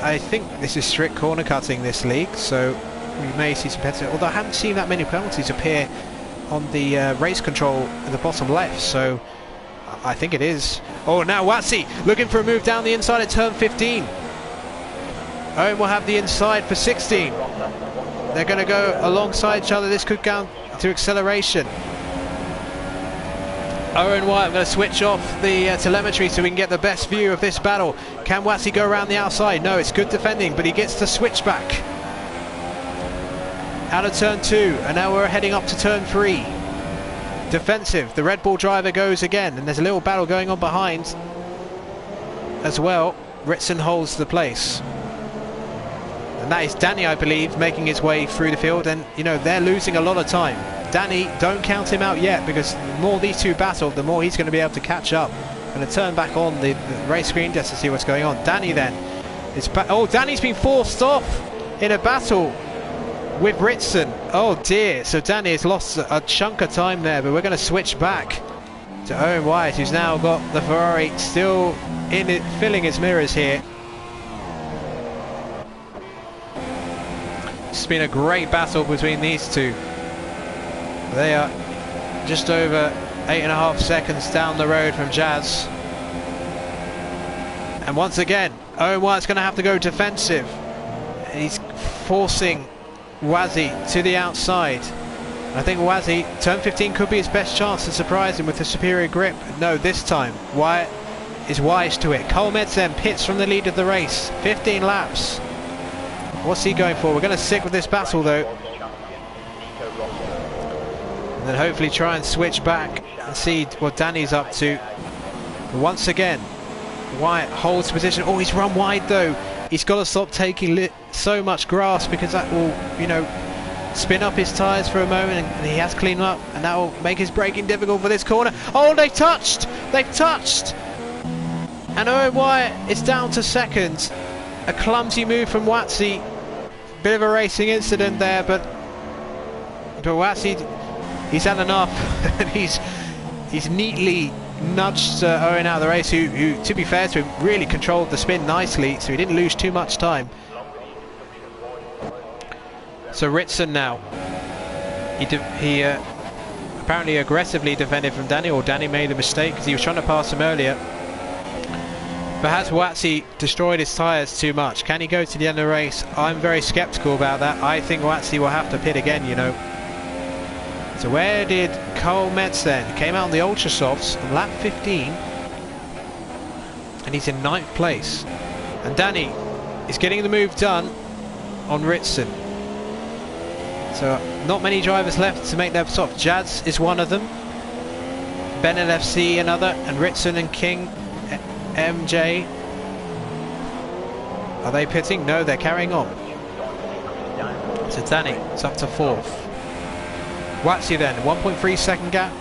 I think this is strict corner cutting, this league, so we may see some penalties. Although I haven't seen that many penalties appear on the race control in the bottom left, so I think it is. Oh, now Watsy looking for a move down the inside at turn 15. Owen will have the inside for 16. They're going to go alongside each other. This could go to acceleration. Owen Wyatt, I'm going to switch off the telemetry so we can get the best view of this battle. Can Watsy go around the outside? No, it's good defending, but he gets the switch back. Out of turn 2, and now we're heading up to turn 3. Defensive, the Red Bull driver goes again, and there's a little battle going on behind as well. Ritson holds the place. And that is Danny, I believe, making his way through the field, and you know, they're losing a lot of time. Danny, don't count him out yet, because the more these two battle, the more he's going to be able to catch up. I'm going to turn back on the race screen just to see what's going on. Danny then is back. Oh, Danny's been forced off in a battle with Ritson. Oh dear, so Danny has lost a chunk of time there, but we're going to switch back to Owen Wyatt, who's now got the Ferrari still in it, filling his mirrors here. It's been a great battle between these two. They are just over 8.5 seconds down the road from Jazz. And once again, Owen Wyatt's going to have to go defensive. He's forcing Watsy to the outside. I think Watsy, turn 15 could be his best chance to surprise him with a superior grip. No, this time Wyatt is wise to it. Cole Metz then pits from the lead of the race. 15 laps. What's he going for? We're going to stick with this battle though. And then hopefully try and switch back and see what Danny's up to. But once again, Wyatt holds position. Oh, he's run wide though. He's got to stop taking so much grass, because that will, you know, spin up his tyres for a moment, and he has to clean up, and that will make his braking difficult for this corner. Oh, they've touched! They've touched! And Owen Wyatt is down to second. A clumsy move from Watsy. Bit of a racing incident there, but Watsy, he's had enough. And he's neatly nudged Owen out of the race, who, to be fair to him, really controlled the spin nicely, so he didn't lose too much time. So Ritson now, he apparently aggressively defended from Danny, or Danny made a mistake because he was trying to pass him earlier. But has Watsy destroyed his tyres too much? Can he go to the end of the race? I'm very sceptical about that. I think Watsy will have to pit again, you know. So where did Cole Metz then? Came out on the Ultra Softs on lap 15. And he's in 9th place. And Danny is getting the move done on Ritson. So not many drivers left to make their stop. Jazz is one of them. Ben LFC another. And Ritson and King MJ. Are they pitting? No, they're carrying on. So Danny is up to 4th. Watsy then, 1.3 second gap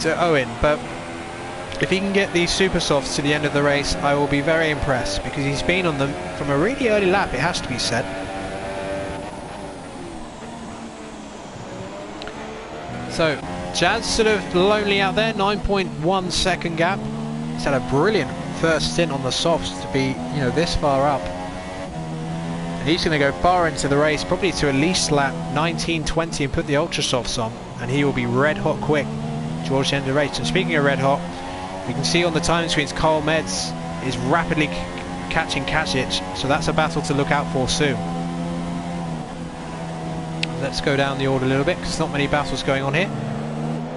to Owen, but if he can get these super softs to the end of the race, I will be very impressed, because he's been on them from a really early lap, it has to be said. So Jazz sort of lonely out there, 9.1 second gap. He's had a brilliant first stint on the softs to be, you know, this far up. And he's going to go far into the race, probably to at least lap 19-20 and put the ultra softs on, and he will be red hot quick towards the end of the race. And speaking of red hot, you can see on the time screens Carl Meds is rapidly catching Kasic, so that's a battle to look out for soon. Let's go down the order a little bit because not many battles going on here.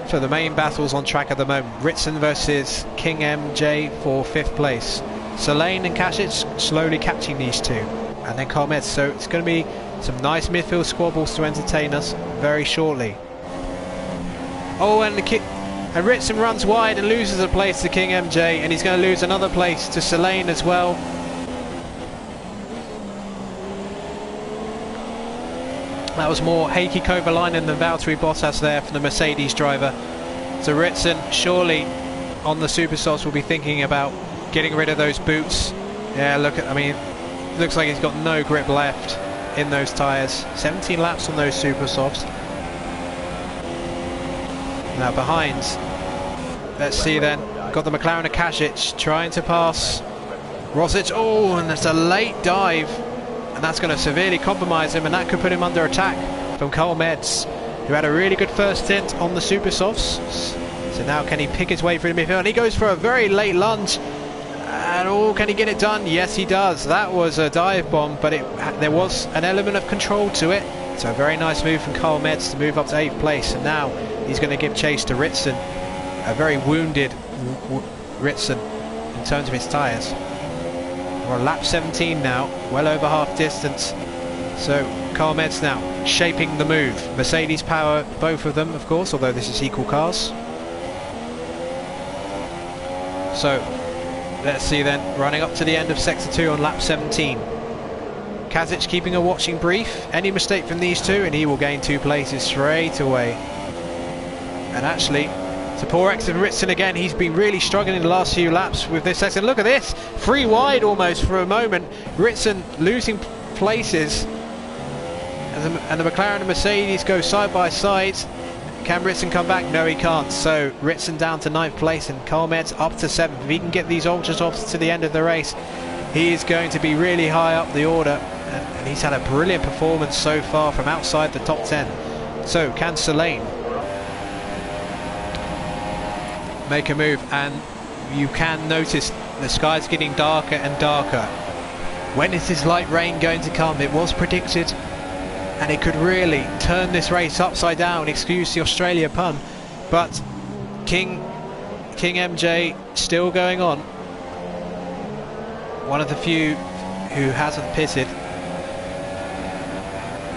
So the main battles on track at the moment: Ritson versus King MJ for 5th place. Selene and Kasic slowly catching these two, and then Carl Meds. So it's going to be some nice midfield squabbles to entertain us very shortly. Oh, and Ritson runs wide and loses a place to King MJ, and he's going to lose another place to Selene as well. That was more Heikki Kovalainen than Valtteri Bottas there for the Mercedes driver. So Ritson surely on the Supersofts will be thinking about getting rid of those boots. Yeah, look at, I mean, looks like he's got no grip left in those tyres. 17 laps on those Supersofts. Now behind, let's see then, got the McLaren of Kasic trying to pass Rosic. Oh, and there's a late dive, and that's going to severely compromise him, and that could put him under attack from Carl Meds, who had a really good first stint on the Supersofts. So now can he pick his way through the midfield? And he goes for a very late lunge, and oh, can he get it done? Yes, he does. That was a dive bomb, but there was an element of control to it. So a very nice move from Carl Meds to move up to 8th place, and now he's going to give chase to Ritson, a very wounded Ritson in terms of his tyres. We're on lap 17 now, well over half distance. So Carl Meds now shaping the move. Mercedes power, both of them of course, although this is equal cars. So let's see then, running up to the end of sector 2 on lap 17. Kasic keeping a watching brief. Any mistake from these two and he will gain 2 places straight away. And actually, to poor exit Ritson again, he's been really struggling in the last few laps with this second. Look at this, 3 wide almost for a moment. Ritson losing places, and the McLaren and Mercedes go side by side. Can Ritson come back? No, he can't. So Ritson down to 9th place and Carl Meds up to 7th. If he can get these ultras off to the end of the race, he is going to be really high up the order, and he's had a brilliant performance so far from outside the top 10. So can Selene make a move? And you can notice the sky's getting darker and darker. When is this light rain going to come? It was predicted, and it could really turn this race upside down, excuse the Australia pun. But King MJ still going on, one of the few who hasn't pitted.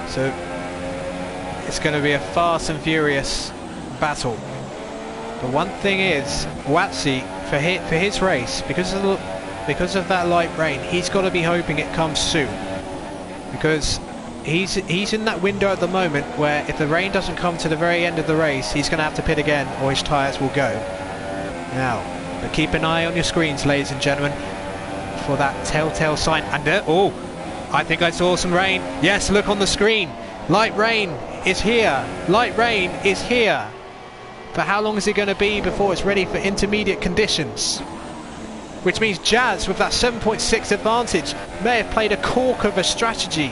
So it's going to be a fast and furious battle. But one thing is, Watsi, for his race, because of that light rain, he's got to be hoping it comes soon, because he's in that window at the moment where if the rain doesn't come to the very end of the race, he's going to have to pit again or his tyres will go. Now, but keep an eye on your screens, ladies and gentlemen, for that telltale sign. And oh, I think I saw some rain. Yes, look on the screen. Light rain is here. Light rain is here. But how long is it going to be before it's ready for intermediate conditions? Which means Jazz, with that 7.6 advantage, may have played a cork of a strategy,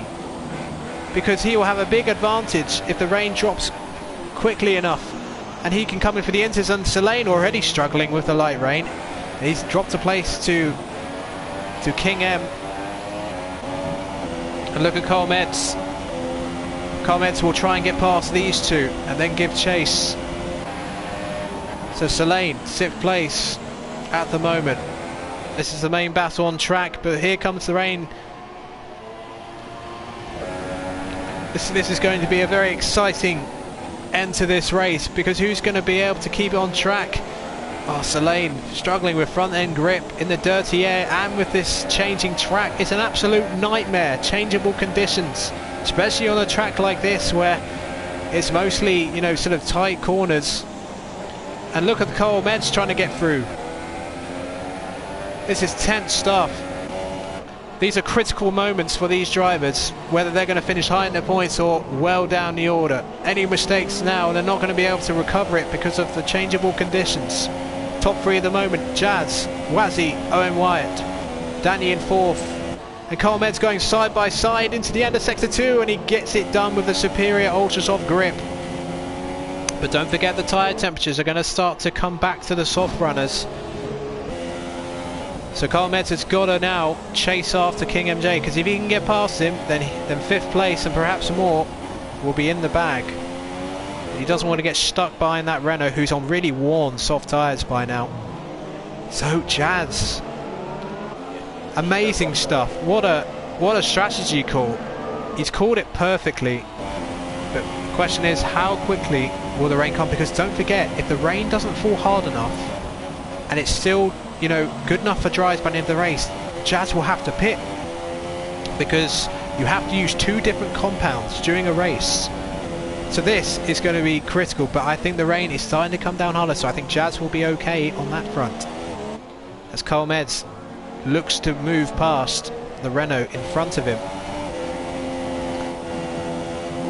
because he will have a big advantage if the rain drops quickly enough and he can come in for the inters. And Selene already struggling with the light rain. He's dropped a place to King M. And look at Carl Meds. Carl Meds will try and get past these two and then give chase. So Selene, 6th place at the moment. This is the main battle on track, but here comes the rain. This is going to be a very exciting end to this race, because who's going to be able to keep it on track? Oh, Selene struggling with front end grip in the dirty air, and with this changing track, it's an absolute nightmare. Changeable conditions, especially on a track like this where it's mostly, you know, sort of tight corners. And look at Carl Meds trying to get through. This is tense stuff. These are critical moments for these drivers, whether they're going to finish high in their points or well down the order. Any mistakes now, they're not going to be able to recover it because of the changeable conditions. Top three at the moment: Jazz, Wazzy, Owen Wyatt. Danny in fourth. And Carl Med's going side by side into the end of Sector 2, and he gets it done with a superior ultra soft grip. But don't forget, the tyre temperatures are going to start to come back to the soft runners. So Carl Metz has got to now chase after King MJ, because if he can get past him, then fifth place and perhaps more will be in the bag. He doesn't want to get stuck behind that Renault, who's on really worn soft tyres by now. So Jazz, amazing stuff. What a strategy call. He's called it perfectly. But the question is, how quickly will the rain come? Because don't forget, if the rain doesn't fall hard enough and it's still, you know, good enough for dries by the end of the race, Jazz will have to pit, because you have to use two different compounds during a race. So this is going to be critical, but I think the rain is starting to come down harder, so I think Jazz will be okay on that front. As Carl Meds looks to move past the Renault in front of him.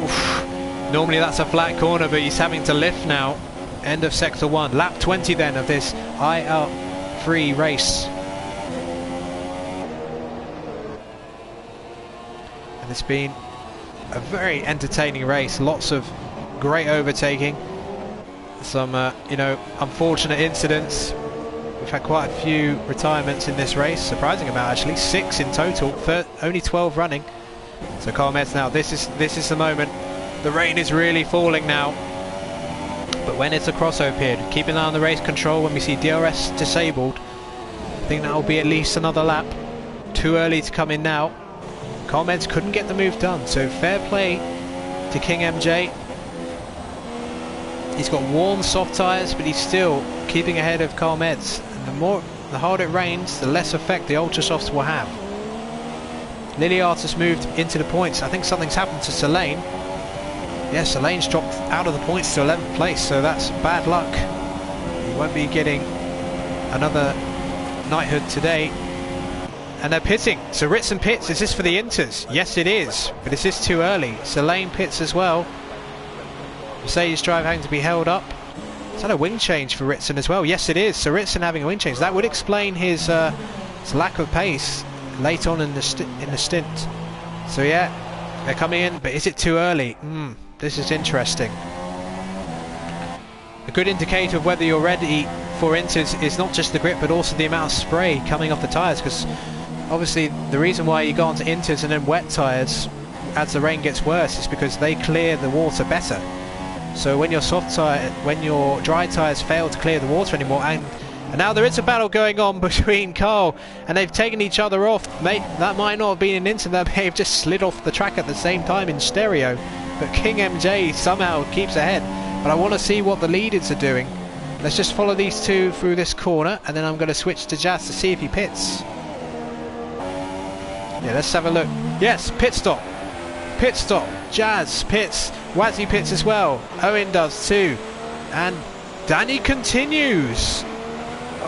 Oof. Normally that's a flat corner, but he's having to lift now. End of Sector 1. Lap 20 then of this ILR3 race. And it's been a very entertaining race. Lots of great overtaking. Some, you know, unfortunate incidents. We've had quite a few retirements in this race. Surprising amount, actually. 6 in total. Only 12 running. So Carl Metz now. This is the moment. The rain is really falling now. But when it's a crossover period, keep an eye on the race control. When we see DRS disabled, I think that will be at least another lap. Too early to come in now. Carl Metz couldn't get the move done, so fair play to King MJ. He's got worn soft tyres, but he's still keeping ahead of Carl Metz. And the harder it rains, the less effect the ultra softs will have. Lilliard has moved into the points. I think something's happened to Selene. Yes, Elaine's dropped out of the points to 11th place, so that's bad luck. He won't be getting another knighthood today. And they're pitting. So Ritson pits. Is this for the Inters? Yes, it is. But is this too early? Selene pits as well. Mercedes drive having to be held up. Is that a wing change for Ritson as well? Yes, it is. So Ritson having a wing change. That would explain his lack of pace late on in the stint. So yeah, they're coming in. But is it too early? This is interesting. A good indicator of whether you're ready for Inters is not just the grip, but also the amount of spray coming off the tyres, because obviously the reason why you go onto Inters and then wet tyres as the rain gets worse is because they clear the water better. So when your dry tyres fail to clear the water anymore, and now there is a battle going on between Carl, and they've taken each other off. That might not have been an incident, that may have just slid off the track at the same time in stereo. But King MJ somehow keeps ahead. But I want to see what the leaders are doing. Let's just follow these two through this corner, and then I'm going to switch to Jazz to see if he pits. Yeah, let's have a look. Yes, pit stop. Pit stop. Jazz pits. Wazzy pits as well. Owen does too. And Danny continues.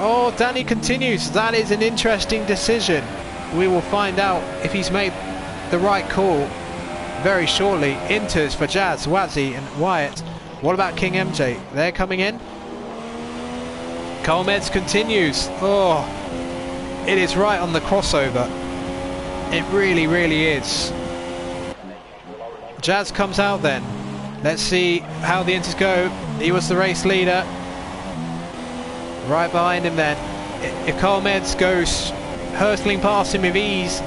Oh, Danny continues. That is an interesting decision. We will find out if he's made the right call very shortly. Inters for Jazz, Wazzy and Wyatt. What about King MJ? They're coming in. Carl Metz continues. Oh, it is right on the crossover. It really, really is. Jazz comes out then. Let's see how the Inters go. He was the race leader. Right behind him then. If Carl Metz goes hurtling past him with ease,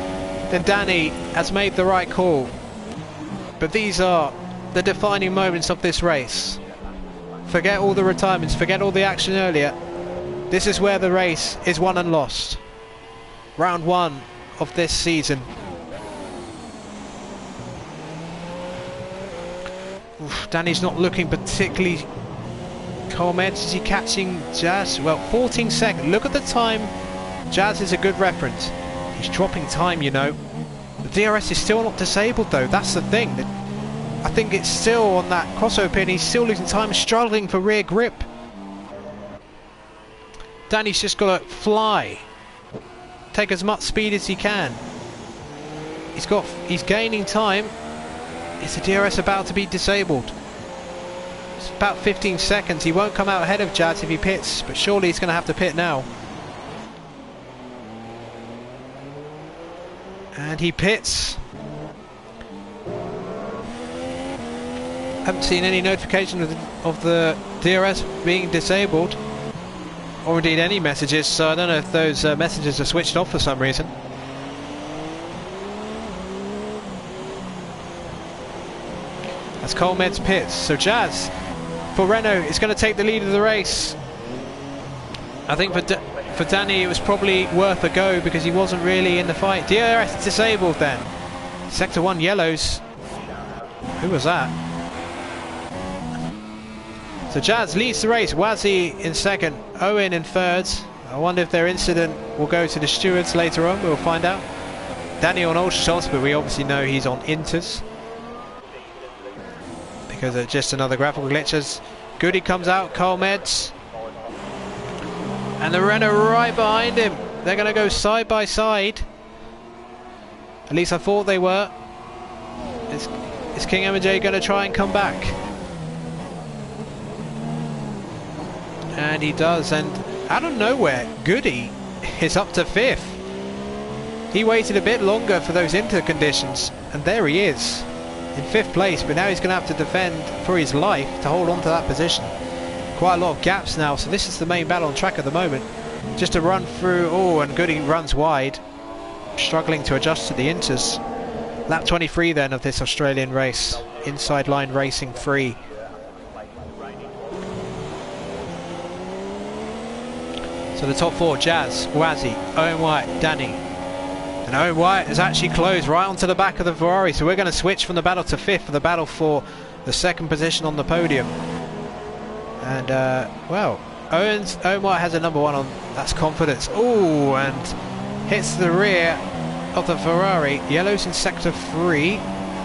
then Danny has made the right call. But these are the defining moments of this race. Forget all the retirements, forget all the action earlier. This is where the race is won and lost. Round 1 of this season. Oof, Danny's not looking particularly... Carl Metz, is he catching Jazz? Well, 14 seconds. Look at the time. Jazz is a good reference. He's dropping time, you know. The DRS is still not disabled though, that's the thing. I think it's still on that crossover pin, he's still losing time, struggling for rear grip. Danny's just got to fly. Take as much speed as he can. he's gaining time. Is the DRS about to be disabled? It's about 15 seconds. He won't come out ahead of Jazz if he pits, but surely he's going to have to pit now. And he pits. Haven't seen any notification of the DRS being disabled, or indeed any messages, so I don't know if those messages are switched off for some reason. That's Cole Med's pits. So Jazz for Renault is going to take the lead of the race. I think for Danny it was probably worth a go because he wasn't really in the fight. DRS disabled then. Sector 1 yellows. Who was that? So Jazz leads the race. Wazzy in second, Owen in third. I wonder if their incident will go to the stewards later on. We'll find out. Danny on ultra softs, but we obviously know he's on inters because of just another graphical glitch. As Goody comes out, Carl Meds, and the Renault right behind him. They're going to go side by side. At least I thought they were. Is King MJ going to try and come back? And he does, and out of nowhere, Goody is up to 5th. He waited a bit longer for those interconditions, and there he is, in 5th place, but now he's going to have to defend for his life to hold on to that position. Quite a lot of gaps now, so this is the main battle on track at the moment. Just a run through, oh, and Goody runs wide, struggling to adjust to the inters. Lap 23 then of this Australian race, inside line racing free. So the top 4, Jazz, Wazzy, Owen White, Danny. And Owen White has actually closed right onto the back of the Ferrari, so we're going to switch from the battle to 5th for the battle for the 2nd position on the podium. And, well, Owen White has a number 1 on, that's confidence. Oh, and hits the rear of the Ferrari. Yellows in sector 3.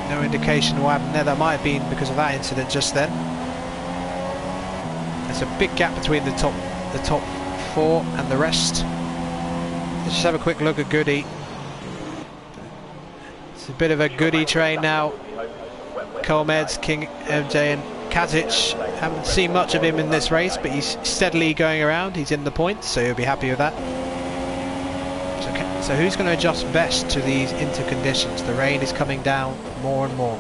No indication what happened there. That might have been because of that incident just then. There's a big gap between the top 4 and the rest. Let's just have a quick look at Goody. It's a bit of a Goody train now. Cole Meds, King MJ and Kazic. Haven't seen much of him in this race, but he's steadily going around. He's in the points, so he'll be happy with that. So who's going to adjust best to these interconditions? The rain is coming down more and more.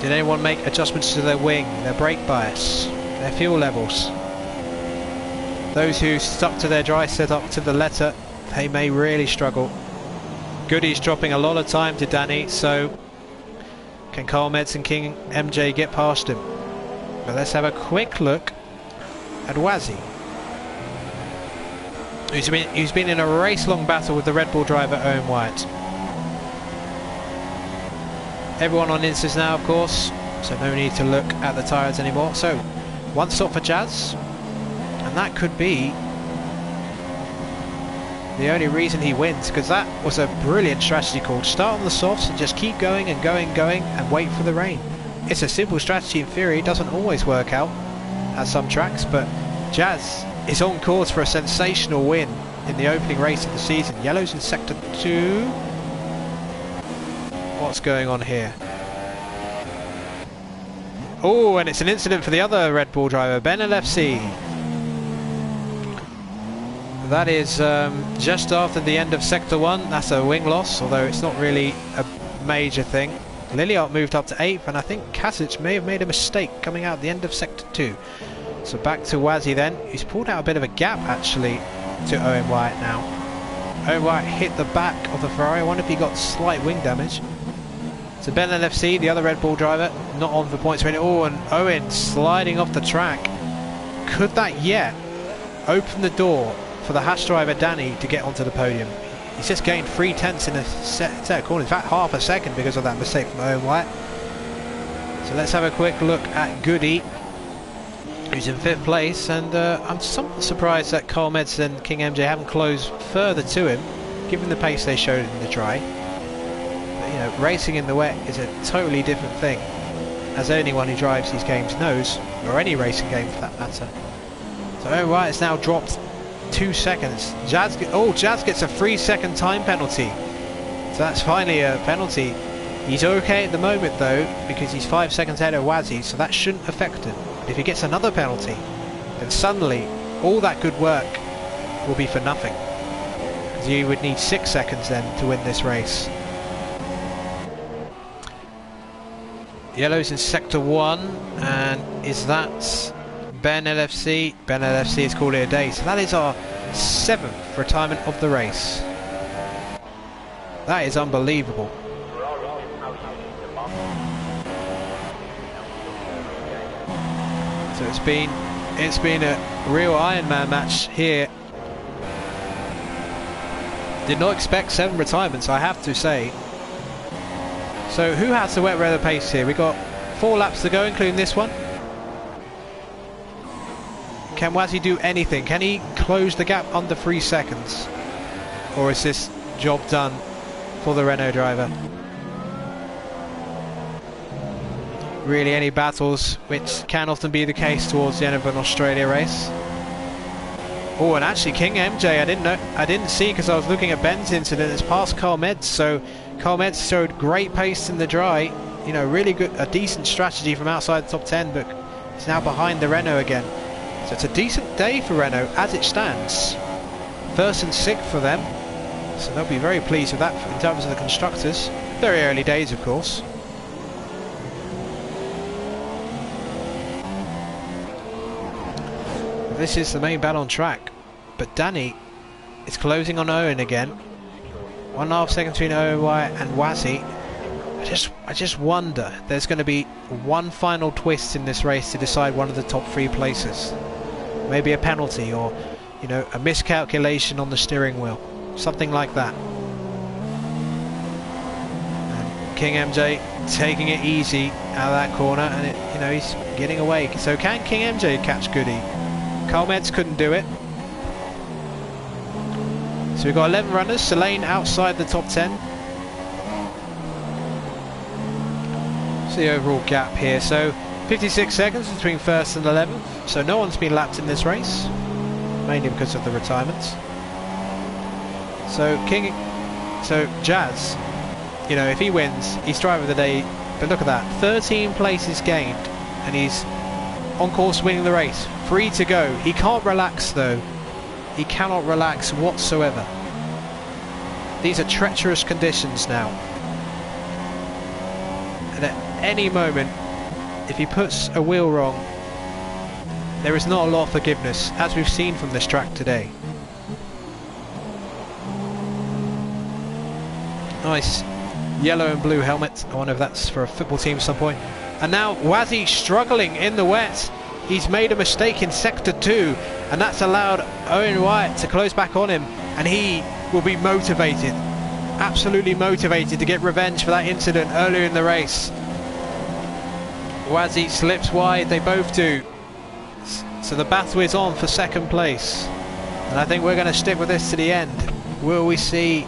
Did anyone make adjustments to their wing, their brake bias, their fuel levels? Those who stuck to their dry setup to the letter, they may really struggle. Goody's dropping a lot of time to Danny, so can Carl Meds and King MJ get past him? But let's have a quick look at Wazzy, who's been in a race-long battle with the Red Bull driver Owen White. Everyone on Instas now, of course, so no need to look at the tyres anymore. So, 1 stop for Jazz, and that could be the only reason he wins, because that was a brilliant strategy call. Start on the softs and just keep going and going and wait for the rain. It's a simple strategy in theory. It doesn't always work out at some tracks, but Jazz is on course for a sensational win in the opening race of the season. Yellows in sector 2. What's going on here? Oh, and it's an incident for the other Red Bull driver, Ben LFC. That is just after the end of sector 1. That's a wing loss, although it's not really a major thing. Liliart moved up to 8th, and I think Kasic may have made a mistake coming out at the end of sector 2. So back to Wazzy then. He's pulled out a bit of a gap actually to Owen White now. Owen White hit the back of the Ferrari. I wonder if he got slight wing damage. So Ben LFC, the other Red Bull driver, not on for points. Oh, and Owen sliding off the track. Could that yet open the door for the Haas driver Danny to get onto the podium? He's just gained 3/10 in a set of corners. In fact, half a second because of that mistake from Owen White. So let's have a quick look at Goody, who's in 5th place, and I'm somewhat surprised that Carl Meds and King MJ haven't closed further to him, given the pace they showed in the dry. But, you know, racing in the wet is a totally different thing, as anyone who drives these games knows, or any racing game for that matter. So Owen White has now dropped 2 seconds. Jazz gets a 3-second time penalty. So that's finally a penalty. He's okay at the moment though, because he's 5 seconds ahead of Wazzy, so that shouldn't affect him. But if he gets another penalty, then suddenly all that good work will be for nothing. Because you would need 6 seconds then to win this race. Yellow's in sector 1, and is that Ben LFC? Ben LFC is called it a day. So that is our 7th retirement of the race. That is unbelievable. So it's been a real Iron Man match here. Did not expect 7 retirements, I have to say. So who has the wet weather pace here? We've got 4 laps to go, including this one. Can Wazzy do anything? Can he close the gap under 3 seconds? Or is this job done for the Renault driver? Really any battles, which can often be the case towards the end of an Australia race. Oh, and actually King MJ, I didn't see because I was looking at Ben's incident. It's past Carl Meds, so Carl Meds showed great pace in the dry. You know, really good, a decent strategy from outside the top 10, but it's now behind the Renault again. So it's a decent day for Renault as it stands. 1st and 6th for them, so they'll be very pleased with that in terms of the constructors. Very early days, of course. This is the main battle on track, but Danny is closing on Owen again. 1.5 seconds between Owen Wyatt and Wazzy. I just wonder there's going to be one final twist in this race to decide one of the top 3 places. Maybe a penalty, or you know, a miscalculation on the steering wheel, something like that. And King MJ taking it easy out of that corner, and you know, he's getting away. So can King MJ catch Goody? Carl Meds couldn't do it. So we've got 11 runners. Selene outside the top 10. It's the overall gap here. So 56 seconds between 1st and 11th. So no one's been lapped in this race, mainly because of the retirements. So Jazz, you know, if he wins, he's driver of the day. But look at that, 13 places gained, and he's on course winning the race. 3 to go. He can't relax though. He cannot relax whatsoever. These are treacherous conditions now. And at any moment, if he puts a wheel wrong, there is not a lot of forgiveness, as we've seen from this track today. Nice yellow and blue helmet. I wonder if that's for a football team at some point. And now Wazzy struggling in the wet. He's made a mistake in sector 2, and that's allowed Owen Wyatt to close back on him, and he will be motivated, absolutely motivated to get revenge for that incident earlier in the race. Wazzy slips wide, they both do. So the battle is on for 2nd place, and I think we're going to stick with this to the end. Will we see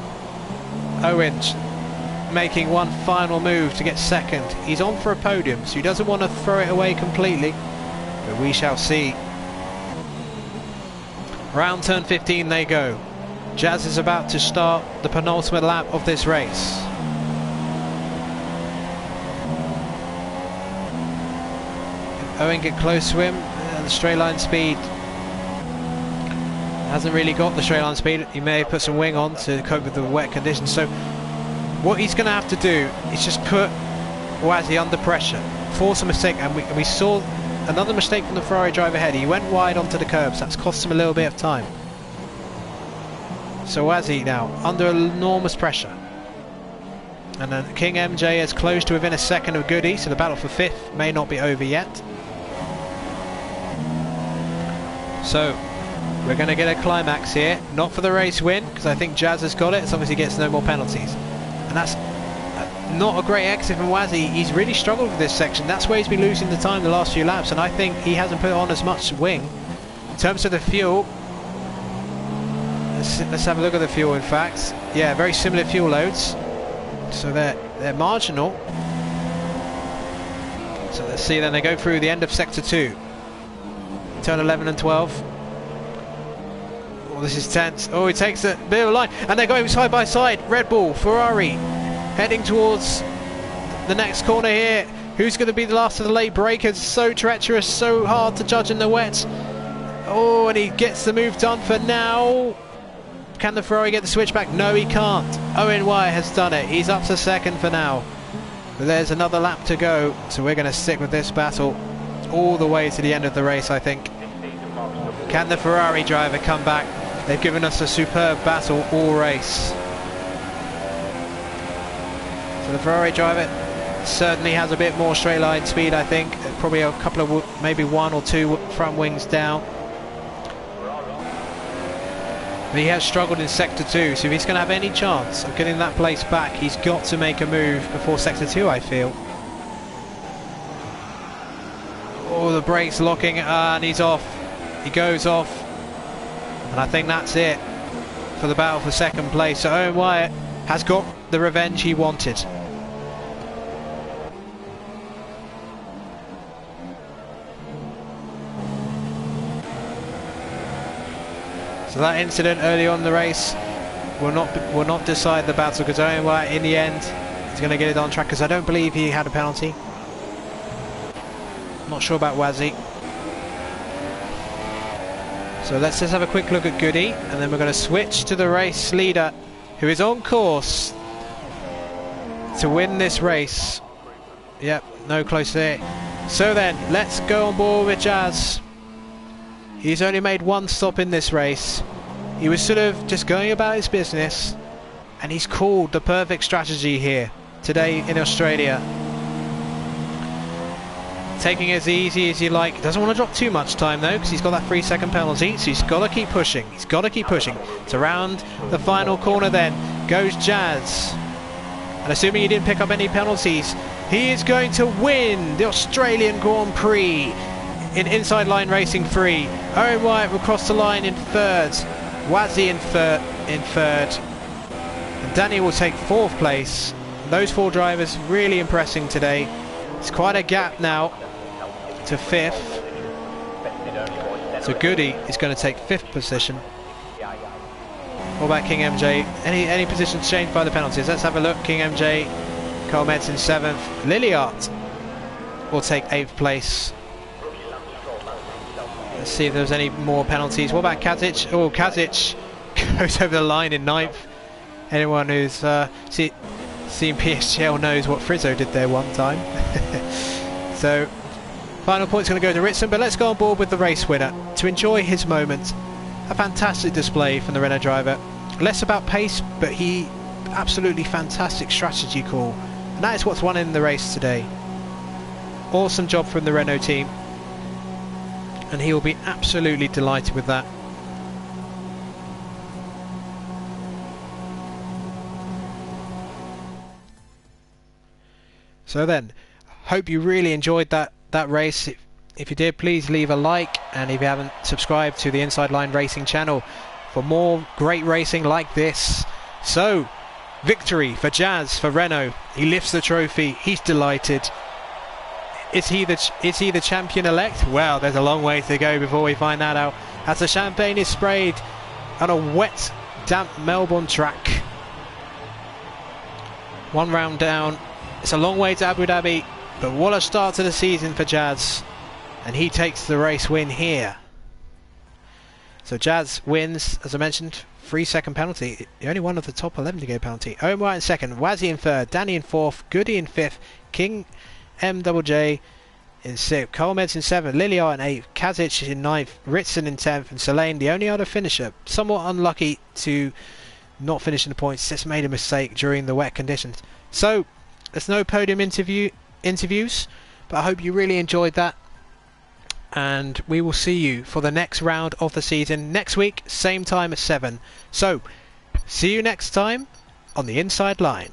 Owens making one final move to get 2nd? He's on for a podium, so he doesn't want to throw it away completely, but we shall see. Round turn 15 they go. Jazz is about to start the penultimate lap of this race. Owen get close to him. The straight line speed, hasn't really got the straight line speed. He may have put some wing on to cope with the wet conditions. So what he's going to have to do is just put Wazzy under pressure, force a mistake, and we saw another mistake from the Ferrari driver ahead. He went wide onto the curbs. That's cost him a little bit of time. So Wazzy now under enormous pressure, and then King MJ is close to within a second of Goody, so the battle for 5th may not be over yet. So we're going to get a climax here, not for the race win, because I think Jazz has got it as long as he gets no more penalties. And that's not a great exit from Wazzy. He's really struggled with this section. That's where he's been losing the time the last few laps, and I think he hasn't put on as much wing. In terms of the fuel, let's have a look at the fuel. In fact, yeah, very similar fuel loads, so they're marginal. So let's see, then they go through the end of sector 2, turn 11 and 12. Oh, this is tense. Oh, he takes a bit of a line, and they're going side by side. Red Bull, Ferrari, heading towards the next corner here. Who's going to be the last of the late breakers? So treacherous, so hard to judge in the wet. Oh, and he gets the move done for now. Can the Ferrari get the switch back? No, he can't. Owen Wyatt has done it. He's up to second for now. But there's another lap to go, so we're going to stick with this battle all the way to the end of the race, I think. Can the Ferrari driver come back? They've given us a superb battle all race. So the Ferrari driver certainly has a bit more straight line speed, I think. Probably a couple of, maybe one or two front wings down. But he has struggled in Sector 2, so if he's going to have any chance of getting that place back, he's got to make a move before Sector 2, I feel. Oh, the brakes locking, and he's off. He goes off. And I think that's it for the battle for second place. So Owen Wyatt has got the revenge he wanted. So that incident early on in the race will not decide the battle, because Owen Wyatt in the end is going to get it on track, because I don't believe he had a penalty. Not sure about Wazzy. So let's just have a quick look at Goody, and then we're going to switch to the race leader, who is on course to win this race. Yep, no close there. So then, let's go on board with Jazz. He's only made one stop in this race. He was sort of just going about his business, and he's called the perfect strategy here today in Australia. Taking it as easy as you like. Doesn't want to drop too much time though, because he's got that 3-second penalty, so he's got to keep pushing. He's got to keep pushing. So around the final corner then goes Jazz. And assuming he didn't pick up any penalties, he is going to win the Australian Grand Prix in Inside Line Racing 3. Owen Wyatt will cross the line in third. Wazzy in third. And Danny will take fourth place. Those four drivers really impressing today. It's quite a gap now to fifth. So Goody is going to take fifth position. What about King MJ? Any positions changed by the penalties? Let's have a look. King MJ, Carl Metz in seventh. Liliart will take eighth place. Let's see if there's any more penalties. What about Kazic? Oh, Kazic goes over the line in ninth. Anyone who's seen PSGL knows what Frizzo did there one time. So final point's going to go to Ritson, but let's go on board with the race winner to enjoy his moment. A fantastic display from the Renault driver. Less about pace, but he absolutely fantastic strategy call, and that is what's won in the race today. Awesome job from the Renault team, and he will be absolutely delighted with that. So then, hope you really enjoyed that race. If you did, please leave a like, and if you haven't subscribed to the Inside Line Racing channel for more great racing like this. So, victory for Jazz, for Renault. He lifts the trophy, he's delighted. Is he the champion-elect? Well, there's a long way to go before we find that out, as the champagne is sprayed on a wet, damp Melbourne track. One round down. It's a long way to Abu Dhabi, but what a start to the season for Jazz, and he takes the race win here. So Jazz wins, as I mentioned, 3-second penalty. The only one of the top 11 to get a penalty. Owen Wyatt in second, Wazzy in third, Danny in fourth, Goody in fifth, King MJJ in sixth, Carl Metz in seventh, Liliart in eighth, Kazic in ninth, Ritson in 10th, and Selene, the only other finisher, somewhat unlucky to not finish in the points, just made a mistake during the wet conditions. So there's no podium interviews, but I hope you really enjoyed that, and we will see you for the next round of the season next week, same time at 7. So see you next time on the Inside Line.